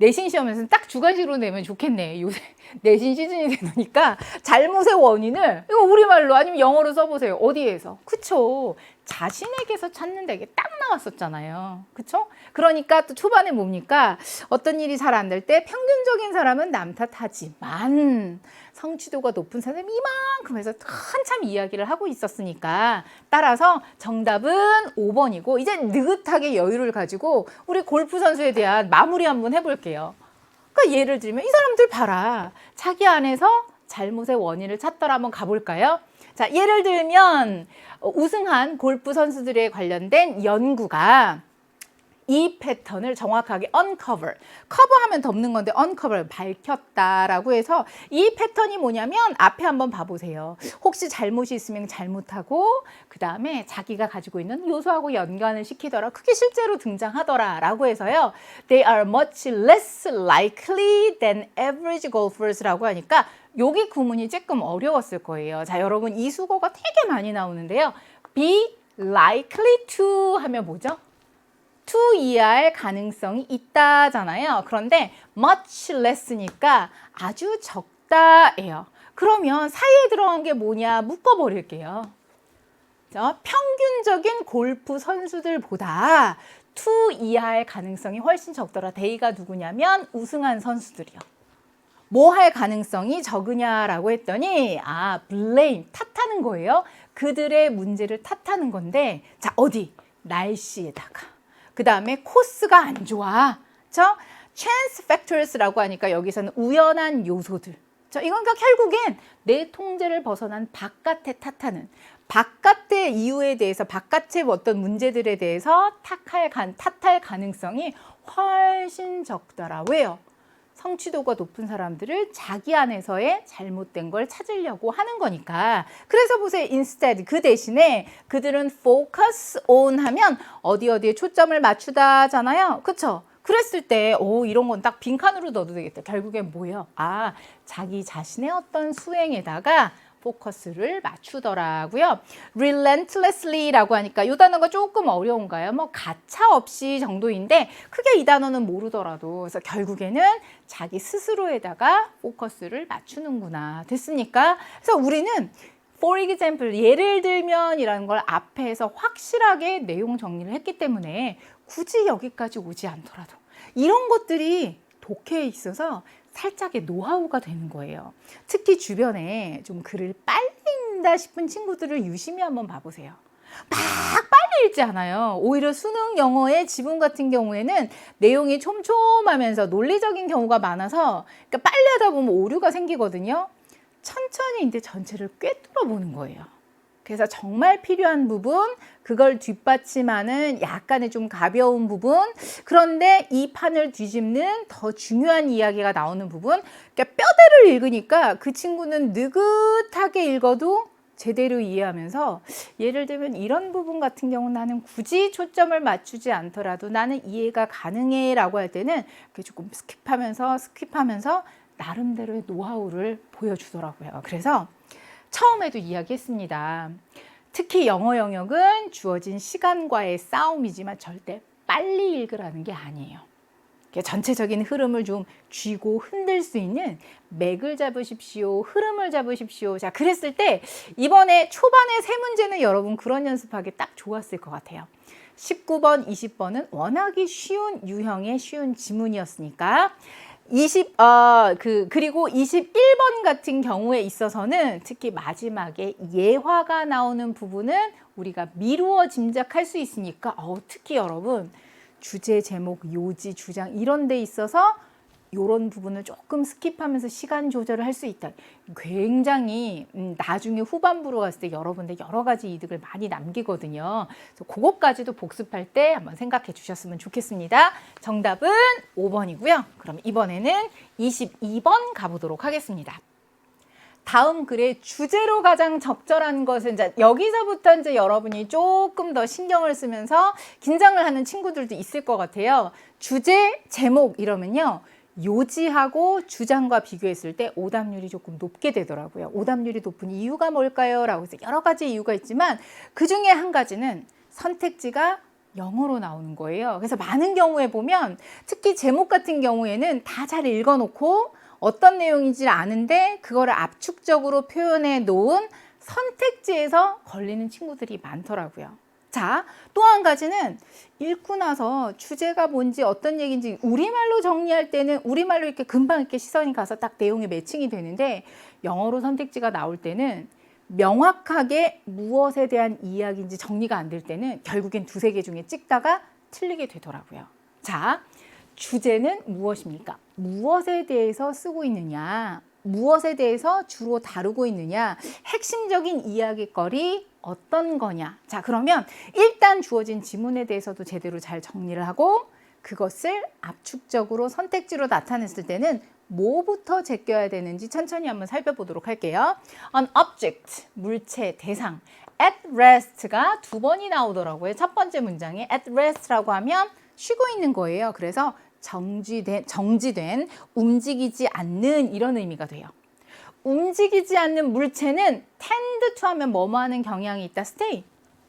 내신 시험에서는 딱 주관식으로 내면 좋겠네. 요새 내신 시즌이 되니까 잘못의 원인을 이거 우리말로 아니면 영어로 써보세요. 어디에서? 그쵸. 자신에게서 찾는다 이게 딱 나왔었잖아요. 그쵸? 그러니까 또 초반에 뭡니까? 어떤 일이 잘 안 될 때 평균적인 사람은 남 탓하지만 성취도가 높은 사람은 이만큼 해서 한참 이야기를 하고 있었으니까 따라서 정답은 5번이고 이제 느긋하게 여유를 가지고 우리 골프 선수에 대한 마무리 한번 해볼게요. 그러니까 예를 들면 이 사람들 봐라. 자기 안에서 잘못의 원인을 찾더라. 한번 가볼까요? 자, 예를 들면 우승한 골프 선수들에 관련된 연구가 이 패턴을 정확하게 uncover, 커버하면 덮는 건데 uncover, 밝혔다라고 해서 이 패턴이 뭐냐면 앞에 한번 봐보세요. 혹시 잘못이 있으면 잘못하고 그 다음에 자기가 가지고 있는 요소하고 연관을 시키더라. 그게 실제로 등장하더라라고 해서요. They are much less likely than average golfers라고 하니까 여기 구문이 조금 어려웠을 거예요. 자, 여러분 이 수거가 되게 많이 나오는데요. Be likely to 하면 뭐죠? to 이하할 가능성이 있다잖아요. 그런데 much less니까 아주 적다예요. 그러면 사이에 들어간 게 뭐냐 묶어버릴게요. 평균적인 골프 선수들보다 to 이하할 가능성이 훨씬 적더라. 데이가 누구냐면 우승한 선수들이요. 뭐 할 가능성이 적으냐라고 했더니 blame, 탓하는 거예요. 그들의 문제를 탓하는 건데 자 어디? 날씨에다가 그 다음에 코스가 안 좋아. chance factors라고 하니까 여기서는 우연한 요소들. 이건 그러니까 결국엔 내 통제를 벗어난 바깥에 탓하는 바깥의 이유에 대해서 바깥의 어떤 문제들에 대해서 탓할 가능성이 훨씬 적더라. 왜요? 성취도가 높은 사람들을 자기 안에서의 잘못된 걸 찾으려고 하는 거니까. 그래서 보세요. instead 그 대신에 그들은 focus on 하면 어디에 초점을 맞추다잖아요. 그쵸? 그랬을 때 이런 건 딱 빈칸으로 넣어도 되겠다. 결국엔 뭐예요? 자기 자신의 어떤 수행에다가 포커스를 맞추더라고요. relentlessly라고 하니까 이 단어가 조금 어려운가요? 뭐 가차 없이 정도인데 크게 이 단어는 모르더라도 그래서 결국에는 자기 스스로에다가 포커스를 맞추는구나. 됐습니까? 그래서 우리는 for example, 예를 들면 이라는 걸 앞에서 확실하게 내용 정리를 했기 때문에 굳이 여기까지 오지 않더라도 이런 것들이 독해에 있어서 살짝의 노하우가 되는 거예요. 특히 주변에 좀 글을 빨리 읽는다 싶은 친구들을 유심히 한번 봐보세요. 막 빨리 읽지 않아요. 오히려 수능 영어의 지문 같은 경우에는 내용이 촘촘하면서 논리적인 경우가 많아서 그러니까 빨리 하다 보면 오류가 생기거든요. 천천히 이제 전체를 꿰뚫어 보는 거예요. 그래서 정말 필요한 부분, 그걸 뒷받침하는 약간의 좀 가벼운 부분, 그런데 이 판을 뒤집는 더 중요한 이야기가 나오는 부분, 그러니까 뼈대를 읽으니까 그 친구는 느긋하게 읽어도 제대로 이해하면서 예를 들면 이런 부분 같은 경우는 나는 굳이 초점을 맞추지 않더라도 나는 이해가 가능해 라고 할 때는 조금 스킵하면서 나름대로의 노하우를 보여주더라고요. 그래서 처음에도 이야기했습니다. 특히 영어 영역은 주어진 시간과의 싸움이지만 절대 빨리 읽으라는 게 아니에요. 전체적인 흐름을 좀 쥐고 흔들 수 있는 맥을 잡으십시오. 흐름을 잡으십시오. 자, 그랬을 때 이번에 초반에 세 문제는 여러분 그런 연습하기 딱 좋았을 것 같아요. 19번, 20번은 워낙에 쉬운 유형의 쉬운 지문이었으니까 그리고 21번 같은 경우에 있어서는 특히 마지막에 예화가 나오는 부분은 우리가 미루어 짐작할 수 있으니까 특히 여러분 주제, 제목, 요지, 주장 이런 데 있어서 이런 부분을 조금 스킵하면서 시간 조절을 할 수 있다. 굉장히 나중에 후반부로 갔을 때 여러분들 여러 가지 이득을 많이 남기거든요. 그래서 그것까지도 복습할 때 한번 생각해 주셨으면 좋겠습니다. 정답은 5번이고요. 그럼 이번에는 22번 가보도록 하겠습니다. 다음 글의 주제로 가장 적절한 것은 이제 여기서부터 이제 여러분이 조금 더 신경을 쓰면서 긴장을 하는 친구들도 있을 것 같아요. 주제, 제목 이러면요. 요지하고 주장과 비교했을 때 오답률이 조금 높게 되더라고요. 오답률이 높은 이유가 뭘까요? 라고 해서 여러 가지 이유가 있지만 그 중에 한 가지는 선택지가 영어로 나오는 거예요. 그래서 많은 경우에 보면 특히 제목 같은 경우에는 다 잘 읽어놓고 어떤 내용인지 아는데 그거를 압축적으로 표현해 놓은 선택지에서 걸리는 친구들이 많더라고요. 자, 또 한 가지는 읽고 나서 주제가 뭔지 어떤 얘기인지 우리말로 정리할 때는 우리말로 이렇게 금방 이렇게 시선이 가서 딱 내용에 매칭이 되는데 영어로 선택지가 나올 때는 명확하게 무엇에 대한 이야기인지 정리가 안 될 때는 결국엔 두세 개 중에 찍다가 틀리게 되더라고요. 자, 주제는 무엇입니까? 무엇에 대해서 쓰고 있느냐? 무엇에 대해서 주로 다루고 있느냐? 핵심적인 이야기거리 어떤 거냐? 자, 그러면 일단 주어진 지문에 대해서도 제대로 잘 정리를 하고 그것을 압축적으로 선택지로 나타냈을 때는 뭐부터 제껴야 되는지 천천히 한번 살펴보도록 할게요. An object, 물체, 대상. At rest가 두 번이 나오더라고요. 첫 번째 문장에 at rest라고 하면 쉬고 있는 거예요. 그래서 정지된, 움직이지 않는 이런 의미가 돼요. 움직이지 않는 물체는 tend to 하면 뭐뭐 하는 경향이 있다. stay.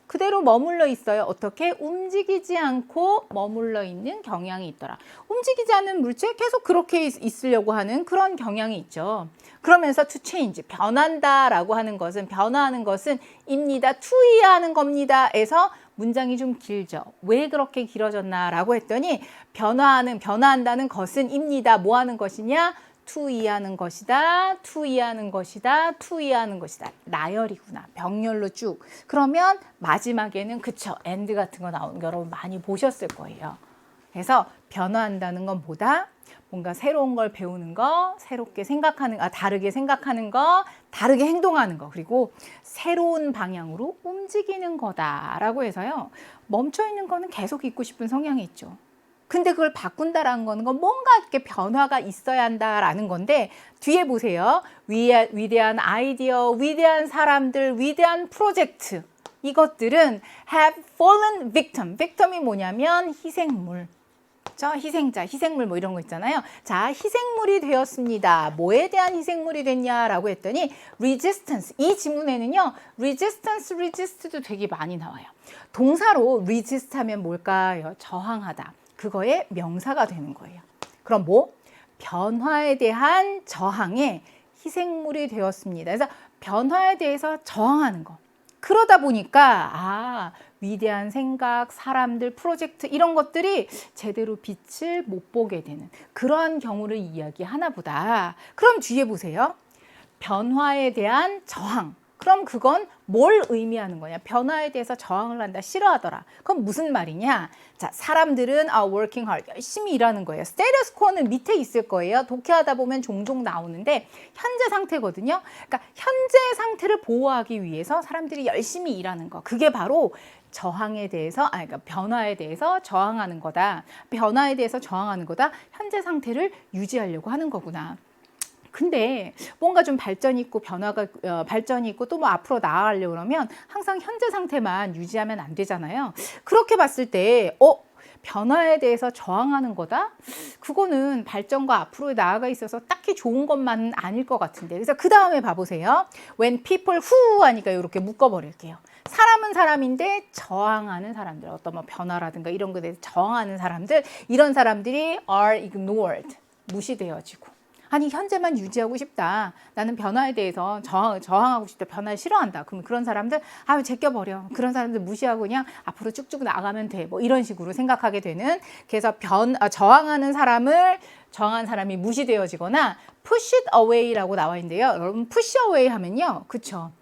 그대로 머물러 있어요. 어떻게? 움직이지 않고 머물러 있는 경향이 있더라. 움직이지 않는 물체 계속 그렇게 있으려고 하는 그런 경향이 있죠. 그러면서 to change, 변한다라고 하는 것은 변화하는 것은 입니다. to 하는 겁니다.에서 문장이 좀 길죠. 왜 그렇게 길어졌나라고 했더니 변화한다는 것은 입니다. 뭐 하는 것이냐? to 이하는 것이다. to 이하는 것이다. to 이하는 것이다. 나열이구나. 병렬로 쭉. 그러면 마지막에는 그쵸. and 같은 거 나오는 거 여러분 많이 보셨을 거예요. 그래서 변화한다는 건 뭐다? 뭔가 새로운 걸 배우는 거, 새롭게 생각하는, 다르게 생각하는 거, 다르게 행동하는 거, 그리고 새로운 방향으로 움직이는 거다라고 해서요. 멈춰있는 거는 계속 있고 싶은 성향이 있죠. 근데 그걸 바꾼다라는 거는 뭔가 이렇게 변화가 있어야 한다라는 건데 뒤에 보세요. 위대한 아이디어, 위대한 사람들, 위대한 프로젝트 이것들은 have fallen victim. victim이 뭐냐면 희생물. 희생자, 희생물 뭐 이런 거 있잖아요. 자, 희생물이 되었습니다. 뭐에 대한 희생물이 됐냐라고 했더니 resistance. 이 지문에는요. resist도 되게 많이 나와요. 동사로 resist 하면 뭘까요? 저항하다. 그거의 명사가 되는 거예요. 그럼 뭐? 변화에 대한 저항의 희생물이 되었습니다. 그래서 변화에 대해서 저항하는 거. 그러다 보니까 위대한 생각, 사람들, 프로젝트 이런 것들이 제대로 빛을 못 보게 되는 그러한 경우를 이야기하나 보다. 그럼 뒤에 보세요. 변화에 대한 저항. 그럼 그건 뭘 의미하는 거냐? 변화에 대해서 저항을 한다, 싫어하더라. 그럼 무슨 말이냐? 자, 사람들은 working hard, 열심히 일하는 거예요. 스테이터스 쿼는 밑에 있을 거예요. 독해하다 보면 종종 나오는데 현재 상태거든요. 그러니까 현재 상태를 보호하기 위해서 사람들이 열심히 일하는 거. 그게 바로 저항에 대해서, 그러니까 변화에 대해서 저항하는 거다. 변화에 대해서 저항하는 거다. 현재 상태를 유지하려고 하는 거구나. 근데 뭔가 좀 발전이 있고 발전이 있고 또 뭐 앞으로 나아가려고 그러면 항상 현재 상태만 유지하면 안 되잖아요. 그렇게 봤을 때 변화에 대해서 저항하는 거다? 그거는 발전과 앞으로 나아가 있어서 딱히 좋은 것만은 아닐 것 같은데. 그래서 그 다음에 봐보세요. When people who 하니까 이렇게 묶어버릴게요. 사람은 사람인데 저항하는 사람들, 어떤 뭐 변화라든가 이런 것에 대해서 저항하는 사람들, 이런 사람들이 are ignored, 무시되어지고. 아니 현재만 유지하고 싶다. 나는 변화에 대해서 저항하고 싶다. 변화를 싫어한다. 그럼 그런 사람들 제껴버려. 그런 사람들 무시하고 그냥 앞으로 쭉쭉 나가면 돼. 뭐 이런 식으로 생각하게 되는. 그래서 저항하는 사람이 무시되어지거나 push it away라고 나와 있는데요. 여러분 push away 하면요. 그쵸?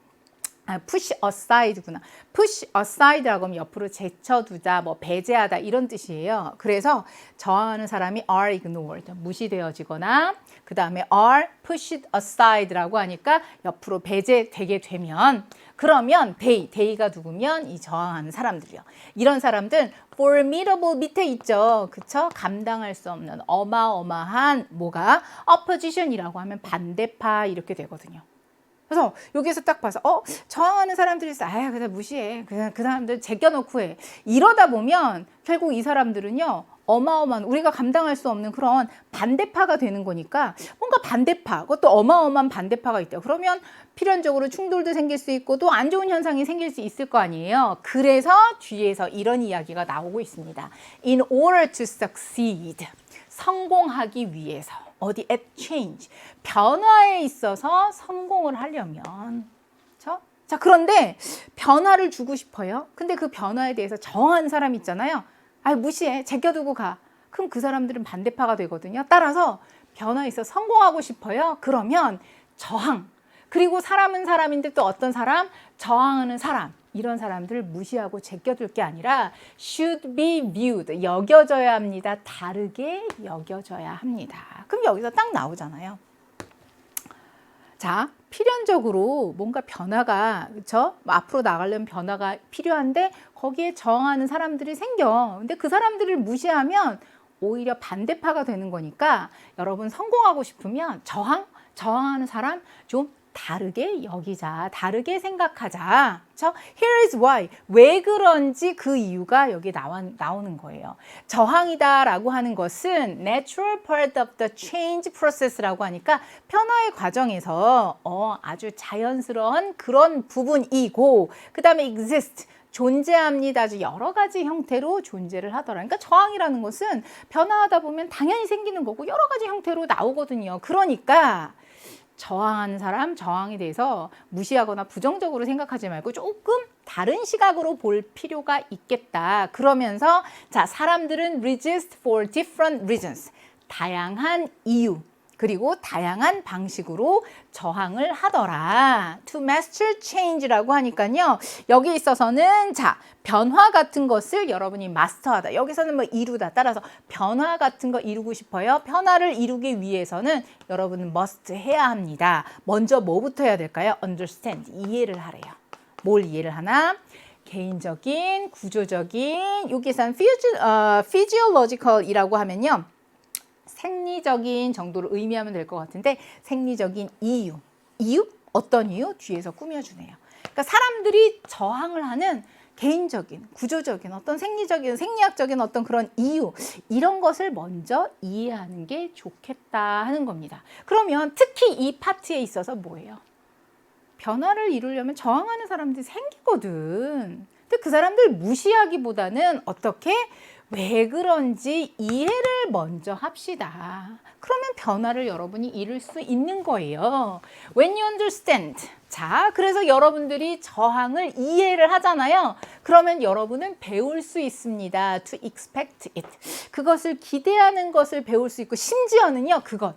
push aside구나. push aside라고 하면 옆으로 제쳐두다, 뭐 배제하다 이런 뜻이에요. 그래서 저항하는 사람이 are ignored, 무시되어지거나 그 다음에 are pushed aside라고 하니까 옆으로 배제되게 되면 그러면 they가 누구면 이 저항하는 사람들이요. 이런 사람들은 formidable 밑에 있죠. 그쵸? 감당할 수 없는 어마어마한 뭐가 opposition이라고 하면 반대파 이렇게 되거든요. 그래서 여기에서 딱 봐서 저항하는 사람들이 있어. 그냥 무시해. 그냥 그 사람들 제껴놓고 해. 이러다 보면 결국 이 사람들은요. 어마어마한 우리가 감당할 수 없는 그런 반대파가 되는 거니까 뭔가 반대파, 그것도 어마어마한 반대파가 있다. 그러면 필연적으로 충돌도 생길 수 있고 또 안 좋은 현상이 생길 수 있을 거 아니에요. 그래서 뒤에서 이런 이야기가 나오고 있습니다. In order to succeed, 성공하기 위해서. 어디 at change, 변화에 있어서 성공을 하려면 자, 그런데 변화를 주고 싶어요. 근데 그 변화에 대해서 저항하는 사람 있잖아요. 아, 무시해. 제껴두고 가. 그럼 그 사람들은 반대파가 되거든요. 따라서 변화에 있어 성공하고 싶어요. 그러면 저항. 그리고 사람은 사람인데 또 어떤 사람? 저항하는 사람. 이런 사람들을 무시하고 제껴둘 게 아니라 should be viewed. 여겨져야 합니다. 다르게 여겨져야 합니다. 그럼 여기서 딱 나오잖아요. 자, 필연적으로 뭔가 변화가, 그쵸? 앞으로 나가려면 변화가 필요한데 거기에 저항하는 사람들이 생겨. 근데 그 사람들을 무시하면 오히려 반대파가 되는 거니까 여러분 성공하고 싶으면 저항하는 사람 좀 다르게 여기자, 다르게 생각하자. 그렇죠? Here is why. 왜 그런지 그 이유가 여기 나오는 거예요. 저항이다라고 하는 것은 natural part of the change process라고 하니까 변화의 과정에서 아주 자연스러운 그런 부분이고, 그 다음에 exist. 존재합니다. 아주 여러 가지 형태로 존재를 하더라. 그러니까 저항이라는 것은 변화하다 보면 당연히 생기는 거고 여러 가지 형태로 나오거든요. 그러니까 저항하는 사람, 저항에 대해서 무시하거나 부정적으로 생각하지 말고 조금 다른 시각으로 볼 필요가 있겠다. 그러면서 자, 사람들은 resist for different reasons. 다양한 이유. 그리고 다양한 방식으로 저항을 하더라. To master change라고 하니까요. 여기 있어서는 자, 변화 같은 것을 여러분이 마스터하다. 여기서는 뭐 이루다. 따라서 변화 같은 거 이루고 싶어요. 변화를 이루기 위해서는 여러분은 must 해야 합니다. 먼저 뭐부터 해야 될까요? understand. 이해를 하래요. 뭘 이해를 하나? 개인적인, 구조적인, 여기선 physiological이라고 하면요. 생리적인 정도로 의미하면 될 것 같은데 생리적인 이유. 어떤 이유? 뒤에서 꾸며주네요. 그러니까 사람들이 저항을 하는 개인적인, 구조적인, 어떤 생리적인, 생리학적인 어떤 그런 이유, 이런 것을 먼저 이해하는 게 좋겠다 하는 겁니다. 그러면 특히 이 파트에 있어서 뭐예요? 변화를 이루려면 저항하는 사람들이 생기거든. 근데 그 사람들 무시하기보다는 어떻게? 왜 그런지 이해를 먼저 합시다. 그러면 변화를 여러분이 이룰 수 있는 거예요. When you understand. 자, 그래서 여러분들이 저항을 이해를 하잖아요. 그러면 여러분은 배울 수 있습니다. To expect it. 그것을 기대하는 것을 배울 수 있고 심지어는요, 그것.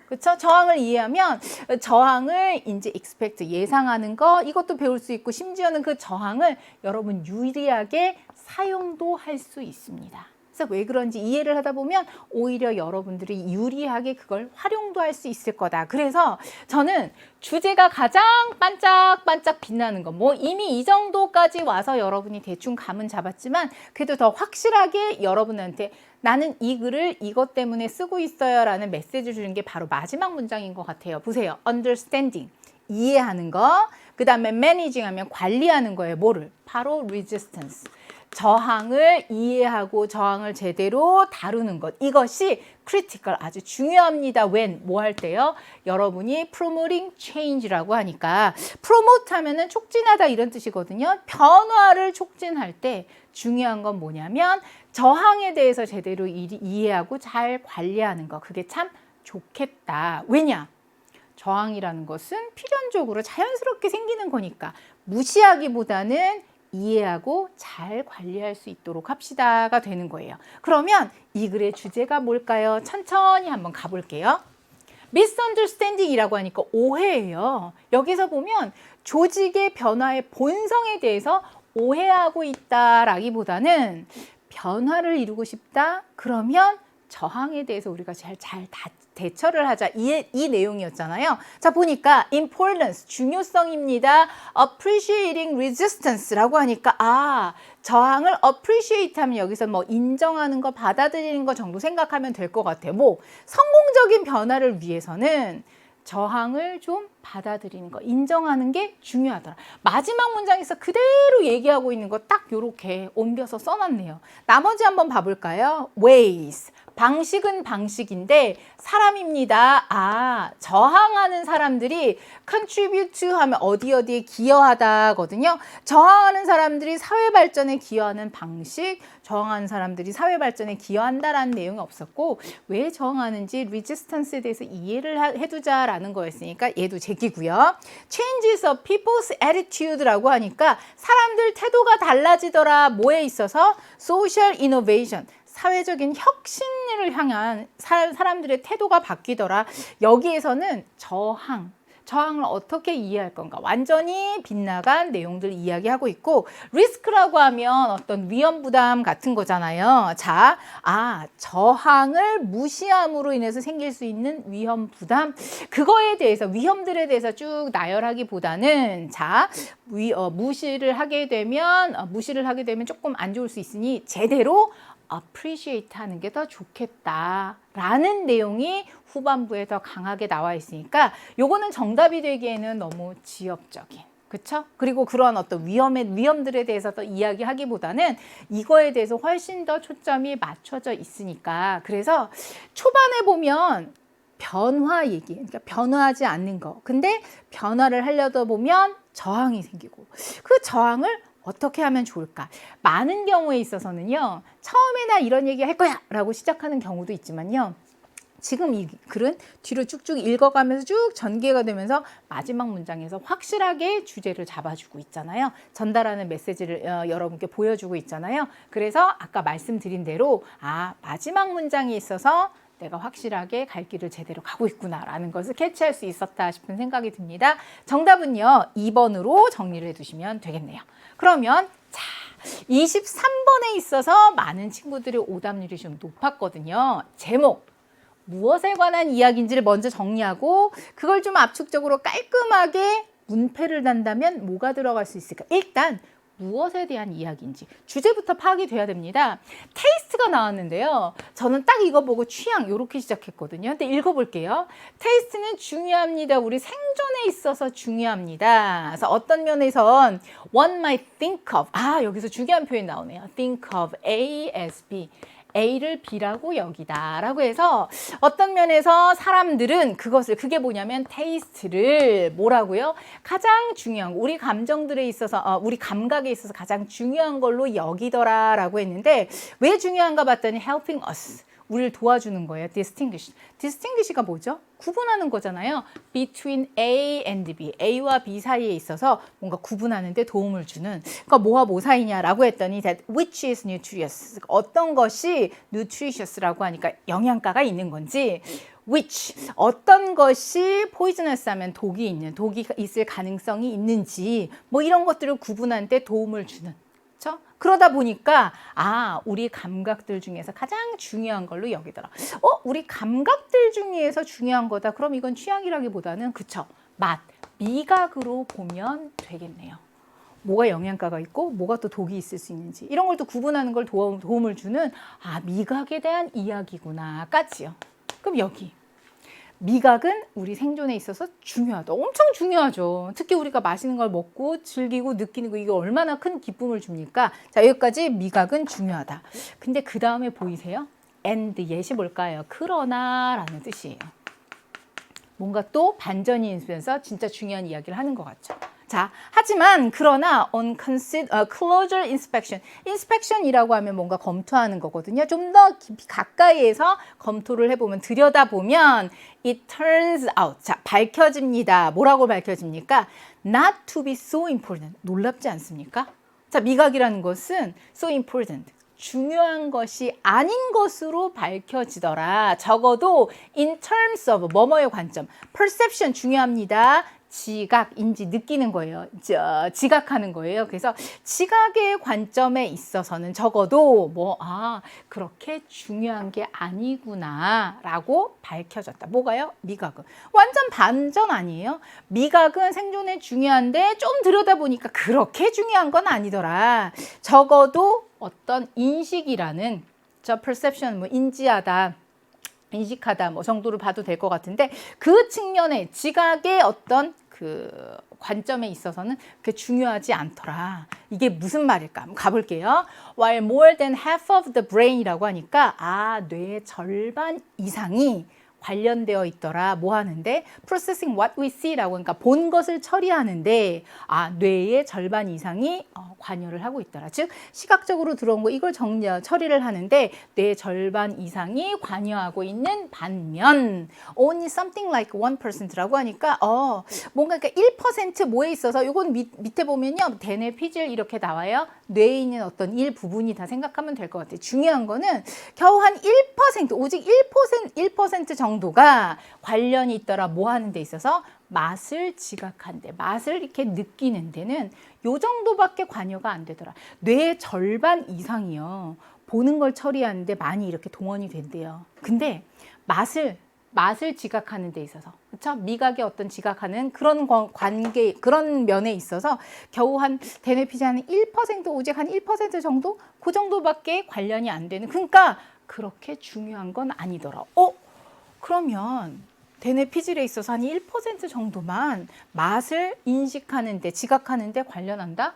그렇죠? 저항을 이해하면 저항을 이제 expect 예상하는 거 이것도 배울 수 있고 심지어는 그 저항을 여러분 유리하게 사용도 할 수 있습니다. 그래서 왜 그런지 이해를 하다 보면 오히려 여러분들이 유리하게 그걸 활용도 할 수 있을 거다. 그래서 저는 주제가 가장 반짝반짝 빛나는 거, 뭐 이미 이 정도까지 와서 여러분이 대충 감은 잡았지만 그래도 더 확실하게 여러분한테 나는 이 글을 이것 때문에 쓰고 있어요 라는 메시지를 주는 게 바로 마지막 문장인 것 같아요. 보세요. understanding, 이해하는 거. 그 다음에 managing 하면 관리하는 거예요. 뭐를? 바로 resistance. 저항을 이해하고 저항을 제대로 다루는 것. 이것이 critical, 아주 중요합니다. when, 뭐 할 때요? 여러분이 promoting change라고 하니까 promote 하면은 촉진하다 이런 뜻이거든요. 변화를 촉진할 때 중요한 건 뭐냐면 저항에 대해서 제대로 이해하고 잘 관리하는 거. 그게 참 좋겠다. 왜냐? 저항이라는 것은 필연적으로 자연스럽게 생기는 거니까 무시하기보다는 이해하고 잘 관리할 수 있도록 합시다가 되는 거예요. 그러면 이 글의 주제가 뭘까요? 천천히 한번 가볼게요. misunderstanding이라고 하니까 오해예요. 여기서 보면 조직의 변화의 본성에 대해서 오해하고 있다라기보다는 변화를 이루고 싶다? 그러면 저항에 대해서 우리가 잘 대처를 하자. 이 내용이었잖아요. 자, 보니까 importance, 중요성입니다. appreciating resistance라고 하니까 저항을 appreciate 하면 여기서 뭐 인정하는 거, 받아들이는 거 정도 생각하면 될 것 같아요. 뭐 성공적인 변화를 위해서는 저항을 좀 받아들이는 거, 인정하는 게 중요하더라. 마지막 문장에서 그대로 얘기하고 있는 거 딱 요렇게 옮겨서 써놨네요. 나머지 한번 봐볼까요? ways, 방식은 방식인데 사람입니다. 아, 저항하는 사람들이 contribute 하면 어디에 기여하다거든요. 저항하는 사람들이 사회 발전에 기여하는 방식, 저항하는 사람들이 사회 발전에 기여한다라는 내용이 없었고 왜 저항하는지 resistance에 대해서 이해를 해두자라는 거였으니까 얘도 제기고요. Changes of people's attitude라고 하니까 사람들 태도가 달라지더라. 뭐에 있어서? Social innovation. 사회적인 혁신을 향한 사람들의 태도가 바뀌더라. 여기에서는 저항을 어떻게 이해할 건가 완전히 빗나간 내용들 이야기하고 있고 리스크라고 하면 어떤 위험 부담 같은 거잖아요. 자, 저항을 무시함으로 인해서 생길 수 있는 위험 부담 그거에 대해서 위험들에 대해서 쭉 나열하기보다는 자, 무시를 하게 되면 조금 안 좋을 수 있으니 제대로 appreciate 하는 게 더 좋겠다라는 내용이 후반부에 더 강하게 나와 있으니까 요거는 정답이 되기에는 너무 지엽적인 그쵸? 그리고 그런 어떤 위험들에 대해서 더 이야기하기보다는 이거에 대해서 훨씬 더 초점이 맞춰져 있으니까 그래서 초반에 보면 변화 얘기, 그러니까 변화하지 않는 거. 근데 변화를 하려다 보면 저항이 생기고 그 저항을 어떻게 하면 좋을까? 많은 경우에 있어서는요. 처음에 나 이런 얘기 할 거야 라고 시작하는 경우도 있지만요. 지금 이 글은 뒤로 쭉쭉 읽어가면서 쭉 전개가 되면서 마지막 문장에서 확실하게 주제를 잡아주고 있잖아요. 전달하는 메시지를 여러분께 보여주고 있잖아요. 그래서 아까 말씀드린 대로 마지막 문장에 있어서 내가 확실하게 갈 길을 제대로 가고 있구나라는 것을 캐치할 수 있었다 싶은 생각이 듭니다. 정답은요. 2번으로 정리를 해두시면 되겠네요. 그러면 자 23번에 있어서 많은 친구들의 오답률이 좀 높았거든요. 제목 무엇에 관한 이야기인지를 먼저 정리하고 그걸 좀 압축적으로 깔끔하게 문패를 단다면 뭐가 들어갈 수 있을까? 일단 무엇에 대한 이야기인지 주제부터 파악이 돼야 됩니다. 테이스트가 나왔는데요. 저는 딱 이거 보고 취향 이렇게 시작했거든요. 근데 읽어볼게요. 테이스트는 중요합니다. 우리 생존에 있어서 중요합니다. 그래서 어떤 면에선 one might think of 여기서 중요한 표현이 나오네요. think of A as B. A를 B라고 여기다 라고 해서 어떤 면에서 사람들은 그게 뭐냐면 테이스트를 뭐라고요? 가장 중요한 우리 감정들에 있어서 우리 감각에 있어서 가장 중요한 걸로 여기더라 라고 했는데 왜 중요한가 봤더니 helping us 우리를 도와주는 거예요. distinguish가 뭐죠? 구분하는 거잖아요. between A and B, A와 B 사이에 있어서 뭔가 구분하는 데 도움을 주는 그러니까 뭐와 뭐 사이냐라고 했더니 that which is nutritious 어떤 것이 nutritious라고 하니까 영양가가 있는 건지 which 어떤 것이 poisonous 하면 독이 있을 가능성이 있는지 뭐 이런 것들을 구분하는 데 도움을 주는 그렇죠? 그러다 보니까 우리 감각들 중에서 가장 중요한 걸로 여기더라. 우리 감각들 중에서 중요한 거다. 그럼 이건 취향이라기보다는 그쵸? 맛, 미각으로 보면 되겠네요. 뭐가 영양가가 있고 뭐가 또 독이 있을 수 있는지 이런 걸 또 구분하는 걸 도움을 주는 미각에 대한 이야기구나. 까지요. 그럼 여기. 미각은 우리 생존에 있어서 중요하다. 엄청 중요하죠. 특히 우리가 맛있는 걸 먹고 즐기고 느끼는 거 이게 얼마나 큰 기쁨을 줍니까? 자, 여기까지 미각은 중요하다. 근데 그 다음에 보이세요? and 예시 뭘까요? 그러나 라는 뜻이에요. 뭔가 또 반전이 있으면서 진짜 중요한 이야기를 하는 것 같죠. 자, 하지만 그러나 on closer inspection, inspection이라고 하면 뭔가 검토하는 거거든요. 좀 더 깊이 가까이에서 검토를 해보면 들여다보면 it turns out, 자 밝혀집니다. 뭐라고 밝혀집니까? Not to be so important, 놀랍지 않습니까? 자, 미각이라는 것은 so important, 중요한 것이 아닌 것으로 밝혀지더라. 적어도 in terms of 뭐뭐의 관점, perception 중요합니다. 지각, 인지, 느끼는 거예요. 지각하는 거예요. 그래서 지각의 관점에 있어서는 적어도 그렇게 중요한 게 아니구나 라고 밝혀졌다. 뭐가요? 미각은. 완전 반전 아니에요? 미각은 생존에 중요한데 좀 들여다보니까 그렇게 중요한 건 아니더라. 적어도 어떤 인식이라는 perception, 인식하다 뭐 정도로 봐도 될 것 같은데 그 측면에 지각의 어떤 그 관점에 있어서는 그게 중요하지 않더라. 이게 무슨 말일까? 한번 가볼게요. While more than half of the brain이라고 하니까 뇌의 절반 이상이 관련되어 있더라. 뭐 하는데? Processing what we see라고 그러니까 본 것을 처리하는데 뇌의 절반 이상이 관여를 하고 있더라. 즉 시각적으로 들어온 거 이걸 처리를 하는데 뇌의 절반 이상이 관여하고 있는 반면 only something like 1%라고 하니까 뭔가 그러니까 1% 뭐에 있어서 이건 밑에 보면요. 대뇌 피질 이렇게 나와요. 뇌에 있는 어떤 일부분이다 생각하면 될 것 같아요. 중요한 거는 겨우 한 1% 오직 1% 정도가 관련이 있더라. 뭐 하는 데 있어서 맛을 지각하는 데, 맛을 이렇게 느끼는 데는 요 정도밖에 관여가 안 되더라. 뇌의 절반 이상이요. 보는 걸 처리하는데 많이 이렇게 동원이 된대요. 근데 맛을 지각하는 데 있어서, 그렇죠? 미각의 어떤 지각하는 그런 관계, 그런 면에 있어서 겨우 한 대뇌 피질 한 1%, 오직 한 1% 정도? 그 정도밖에 관련이 안 되는. 그러니까 그렇게 중요한 건 아니더라. 그러면 대뇌 피질에 있어서 한 1% 정도만 맛을 인식하는데, 지각하는데 관련한다?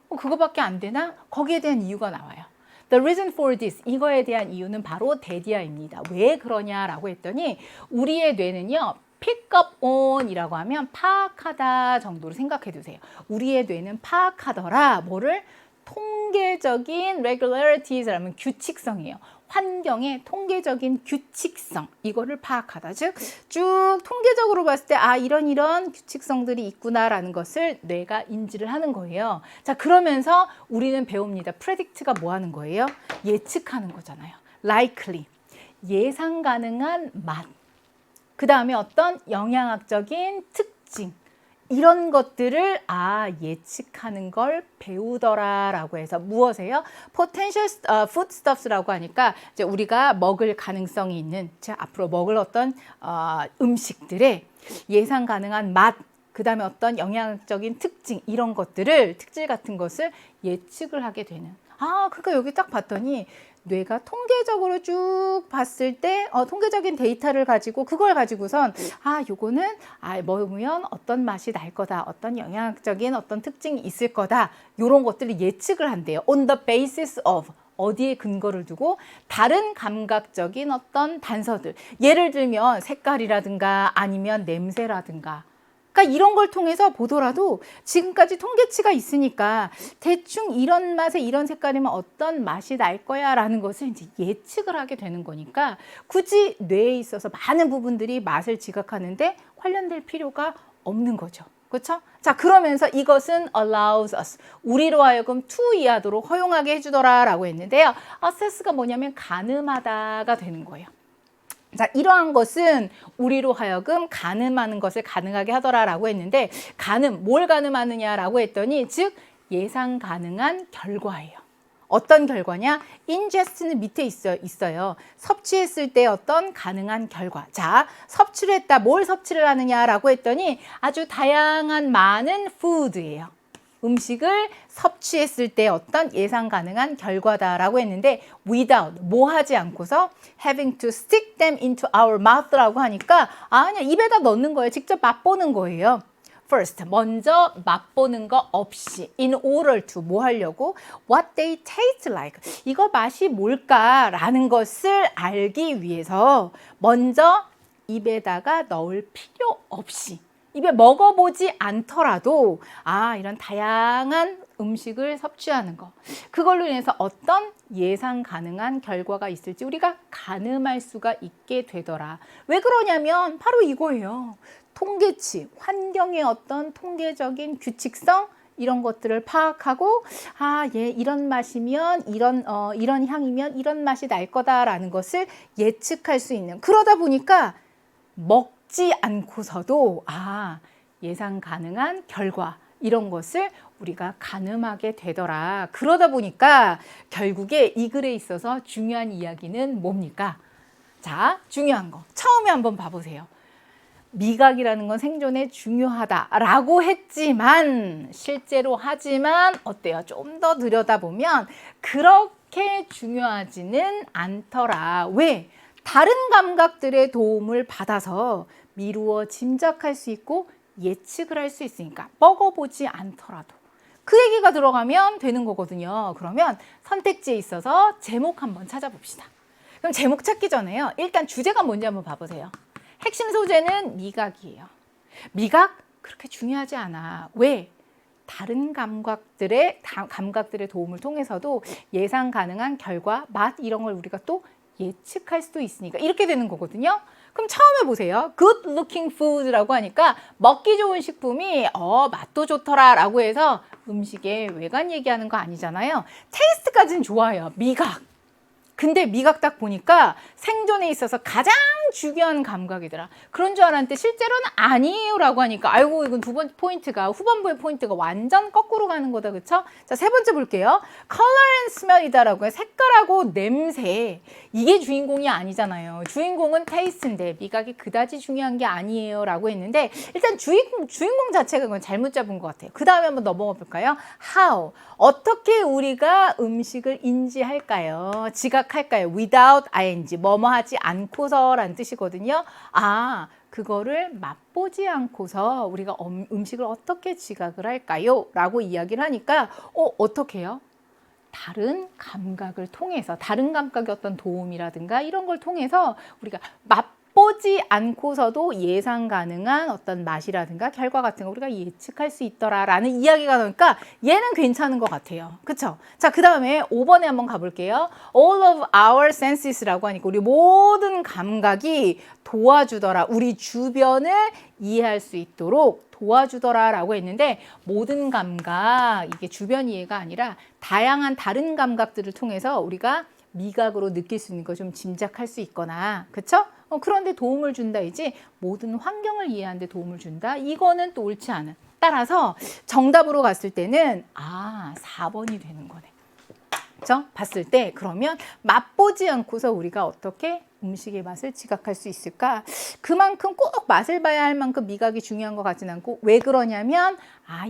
그거밖에 안 되나? 거기에 대한 이유가 나와요. The reason for this, 이거에 대한 이유는 바로 데디아입니다. 왜 그러냐라고 했더니 우리의 뇌는요. pick up on 이라고 하면 파악하다 정도로 생각해 두세요. 우리의 뇌는 파악하더라. 뭐를? 통계적인 regularities라면 규칙성이에요. 환경의 통계적인 규칙성, 이거를 파악하다. 즉, 쭉 통계적으로 봤을 때 이런 규칙성들이 있구나라는 것을 뇌가 인지를 하는 거예요. 자, 그러면서 우리는 배웁니다. predict가 뭐 하는 거예요? 예측하는 거잖아요. likely, 예상 가능한 맛. 그 다음에 어떤 영양학적인 특징. 이런 것들을 예측하는 걸 배우더라라고 해서 무엇이에요? potential foodstuffs라고 하니까 이제 우리가 먹을 가능성이 있는 앞으로 먹을 어떤 음식들의 예상 가능한 맛, 그 다음에 어떤 영양적인 특징 이런 것들을 특질 같은 것을 예측을 하게 되는. 그러니까 여기 딱 봤더니 뇌가 통계적으로 쭉 봤을 때 통계적인 데이터를 가지고 그걸 가지고선 요거는 먹으면 어떤 맛이 날 거다, 어떤 영양적인 어떤 특징이 있을 거다, 요런 것들을 예측을 한대요. On the basis of 어디에 근거를 두고 다른 감각적인 어떤 단서들, 예를 들면 색깔이라든가 아니면 냄새라든가. 그러니까 이런 걸 통해서 보더라도 지금까지 통계치가 있으니까 대충 이런 맛에 이런 색깔이면 어떤 맛이 날 거야 라는 것을 이제 예측을 하게 되는 거니까 굳이 뇌에 있어서 많은 부분들이 맛을 지각하는데 관련될 필요가 없는 거죠. 그렇죠? 자, 그러면서 이것은 allows us, 우리로 하여금 to 이하도록 허용하게 해주더라 라고 했는데요. assess가 뭐냐면 가늠하다가 되는 거예요. 자, 이러한 것은 우리로 하여금 가늠하는 것을 가능하게 하더라라고 했는데 뭘 가늠하느냐라고 했더니 즉 예상 가능한 결과예요. 어떤 결과냐? ingest는 밑에 있어요. 섭취했을 때 어떤 가능한 결과. 자, 섭취를 했다. 뭘 섭취를 하느냐라고 했더니 아주 다양한 많은 food예요. 음식을 섭취했을 때 어떤 예상 가능한 결과다라고 했는데 without, 뭐 하지 않고서 having to stick them into our mouth라고 하니까 그냥 입에다 넣는 거예요. 직접 맛보는 거예요. First, 먼저 맛보는 거 없이 in order to 뭐 하려고? What they taste like. 이거 맛이 뭘까라는 것을 알기 위해서 먼저 입에다가 넣을 필요 없이 입에 먹어보지 않더라도 이런 다양한 음식을 섭취하는 거, 그걸로 인해서 어떤 예상 가능한 결과가 있을지 우리가 가늠할 수가 있게 되더라. 왜 그러냐면 바로 이거예요. 통계치, 환경의 어떤 통계적인 규칙성 이런 것들을 파악하고 이런 맛이면 이런 향이면 이런 맛이 날 거다라는 것을 예측할 수 있는, 그러다 보니까 먹지 않고서도 예상 가능한 결과 이런 것을 우리가 가늠하게 되더라. 그러다 보니까 결국에 이 글에 있어서 중요한 이야기는 뭡니까? 자, 중요한 거 처음에 한번 봐보세요. 미각이라는 건 생존에 중요하다라고 했지만 실제로 하지만 어때요? 좀 더 들여다보면 그렇게 중요하지는 않더라. 왜? 다른 감각들의 도움을 받아서 미루어 짐작할 수 있고 예측을 할 수 있으니까 먹어보지 않더라도 그 얘기가 들어가면 되는 거거든요. 그러면 선택지에 있어서 제목 한번 찾아봅시다. 그럼 제목 찾기 전에요. 일단 주제가 뭔지 한번 봐보세요. 핵심 소재는 미각이에요. 미각 그렇게 중요하지 않아. 왜? 다른 감각들의 도움을 통해서도 예상 가능한 결과, 맛 이런 걸 우리가 또 예측할 수도 있으니까 이렇게 되는 거거든요. 그럼 처음에 보세요. Good looking food라고 하니까 먹기 좋은 식품이 맛도 좋더라 라고 해서 음식의 외관 얘기하는 거 아니잖아요. 테이스트까지는 좋아요. 미각. 근데 미각 딱 보니까 생존에 있어서 가장 중요한 감각이더라. 그런 줄 알았는데 실제로는 아니에요 라고 하니까 아이고 이건 두 번째 포인트가 후반부의 포인트가 완전 거꾸로 가는 거다. 그쵸? 자, 세 번째 볼게요. Color and smell이다라고 해. 색깔하고 냄새. 이게 주인공이 아니잖아요. 주인공은 테이스트인데 미각이 그다지 중요한 게 아니에요 라고 했는데 일단 주인공 자체가 그건 잘못 잡은 것 같아요. 그 다음에 한번 넘어가 볼까요? How. 어떻게 우리가 음식을 인지할까요? 지각할까요? Without ing. 뭐뭐 하지 않고서라는 뜻이거든요. 아, 그거를 맛보지 않고서 우리가 음식을 어떻게 지각을 할까요? 라고 이야기를 하니까 어떻게 해요? 다른 감각을 통해서 다른 감각의 어떤 도움이라든가 이런 걸 통해서 우리가 맛보지 않고서도 예상 가능한 어떤 맛이라든가 결과 같은 거 우리가 예측할 수 있더라라는 이야기가 나오니까 얘는 괜찮은 것 같아요. 그쵸? 자, 그 다음에 5번에 한번 가볼게요. All of our senses라고 하니까 우리 모든 감각이 도와주더라. 우리 주변을 이해할 수 있도록 도와주더라 라고 했는데 모든 감각, 이게 주변 이해가 아니라 다양한 다른 감각들을 통해서 우리가 미각으로 느낄 수 있는 거 좀 짐작할 수 있거나, 그쵸? 그런데 도움을 준다이지 모든 환경을 이해하는 데 도움을 준다? 이거는 또 옳지 않은. 따라서 정답으로 갔을 때는 4번이 되는 거네. 그쵸? 봤을 때 그러면 맛보지 않고서 우리가 어떻게 음식의 맛을 지각할 수 있을까? 그만큼 꼭 맛을 봐야 할 만큼 미각이 중요한 것 같진 않고 왜 그러냐면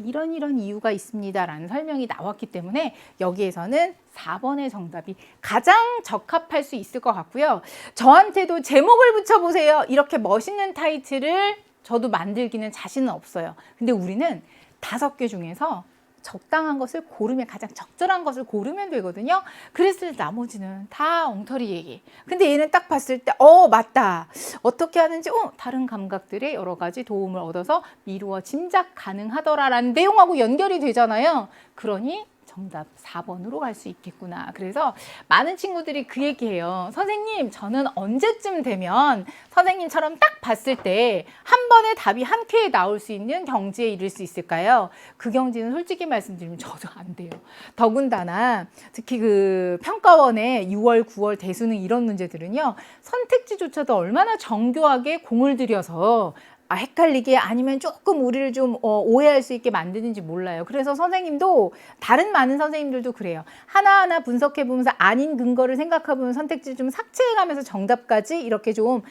이런 이유가 있습니다 라는 설명이 나왔기 때문에 여기에서는 4번의 정답이 가장 적합할 수 있을 것 같고요. 저한테도 제목을 붙여보세요. 이렇게 멋있는 타이틀을 저도 만들기는 자신은 없어요. 근데 우리는 5개 중에서 적당한 것을 고르면 가장 적절한 것을 고르면 되거든요. 그랬을 때 나머지는 다 엉터리 얘기. 근데 얘는 딱 봤을 때 맞다. 어떻게 하는지 다른 감각들의 여러 가지 도움을 얻어서 미루어 짐작 가능하더라라는 내용하고 연결이 되잖아요. 그러니 정답 4번으로 갈 수 있겠구나. 그래서 많은 친구들이 그 얘기해요. 선생님, 저는 언제쯤 되면 선생님처럼 딱 봤을 때 한 번에 답이 한 큐에 나올 수 있는 경지에 이를 수 있을까요? 그 경지는 솔직히 말씀드리면 저도 안 돼요. 더군다나 특히 그 평가원의 6월, 9월 대수능 이런 문제들은요. 선택지조차도 얼마나 정교하게 공을 들여서 헷갈리게 아니면 조금 우리를 좀 오해할 수 있게 만드는지 몰라요. 그래서 선생님도 다른 많은 선생님들도 그래요. 하나하나 분석해보면서 아닌 근거를 생각해보면 선택지를 좀 삭제해가면서 정답까지 이렇게 좀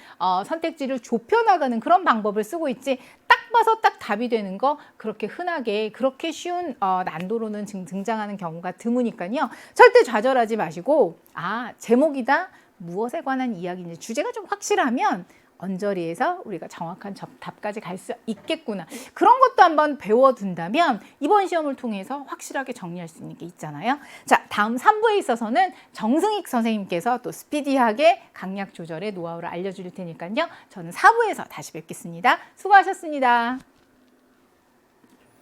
선택지를 좁혀나가는 그런 방법을 쓰고 있지 딱 봐서 딱 답이 되는 거 그렇게 흔하게 그렇게 쉬운 난도로는 등장하는 경우가 드무니까요. 절대 좌절하지 마시고 제목이다 무엇에 관한 이야기인지 주제가 좀 확실하면 언저리에서 우리가 정확한 답까지 갈 수 있겠구나. 그런 것도 한번 배워둔다면 이번 시험을 통해서 확실하게 정리할 수 있는 게 있잖아요. 자, 다음 3부에 있어서는 정승익 선생님께서 또 스피디하게 강약 조절의 노하우를 알려줄 테니까요. 저는 4부에서 다시 뵙겠습니다. 수고하셨습니다.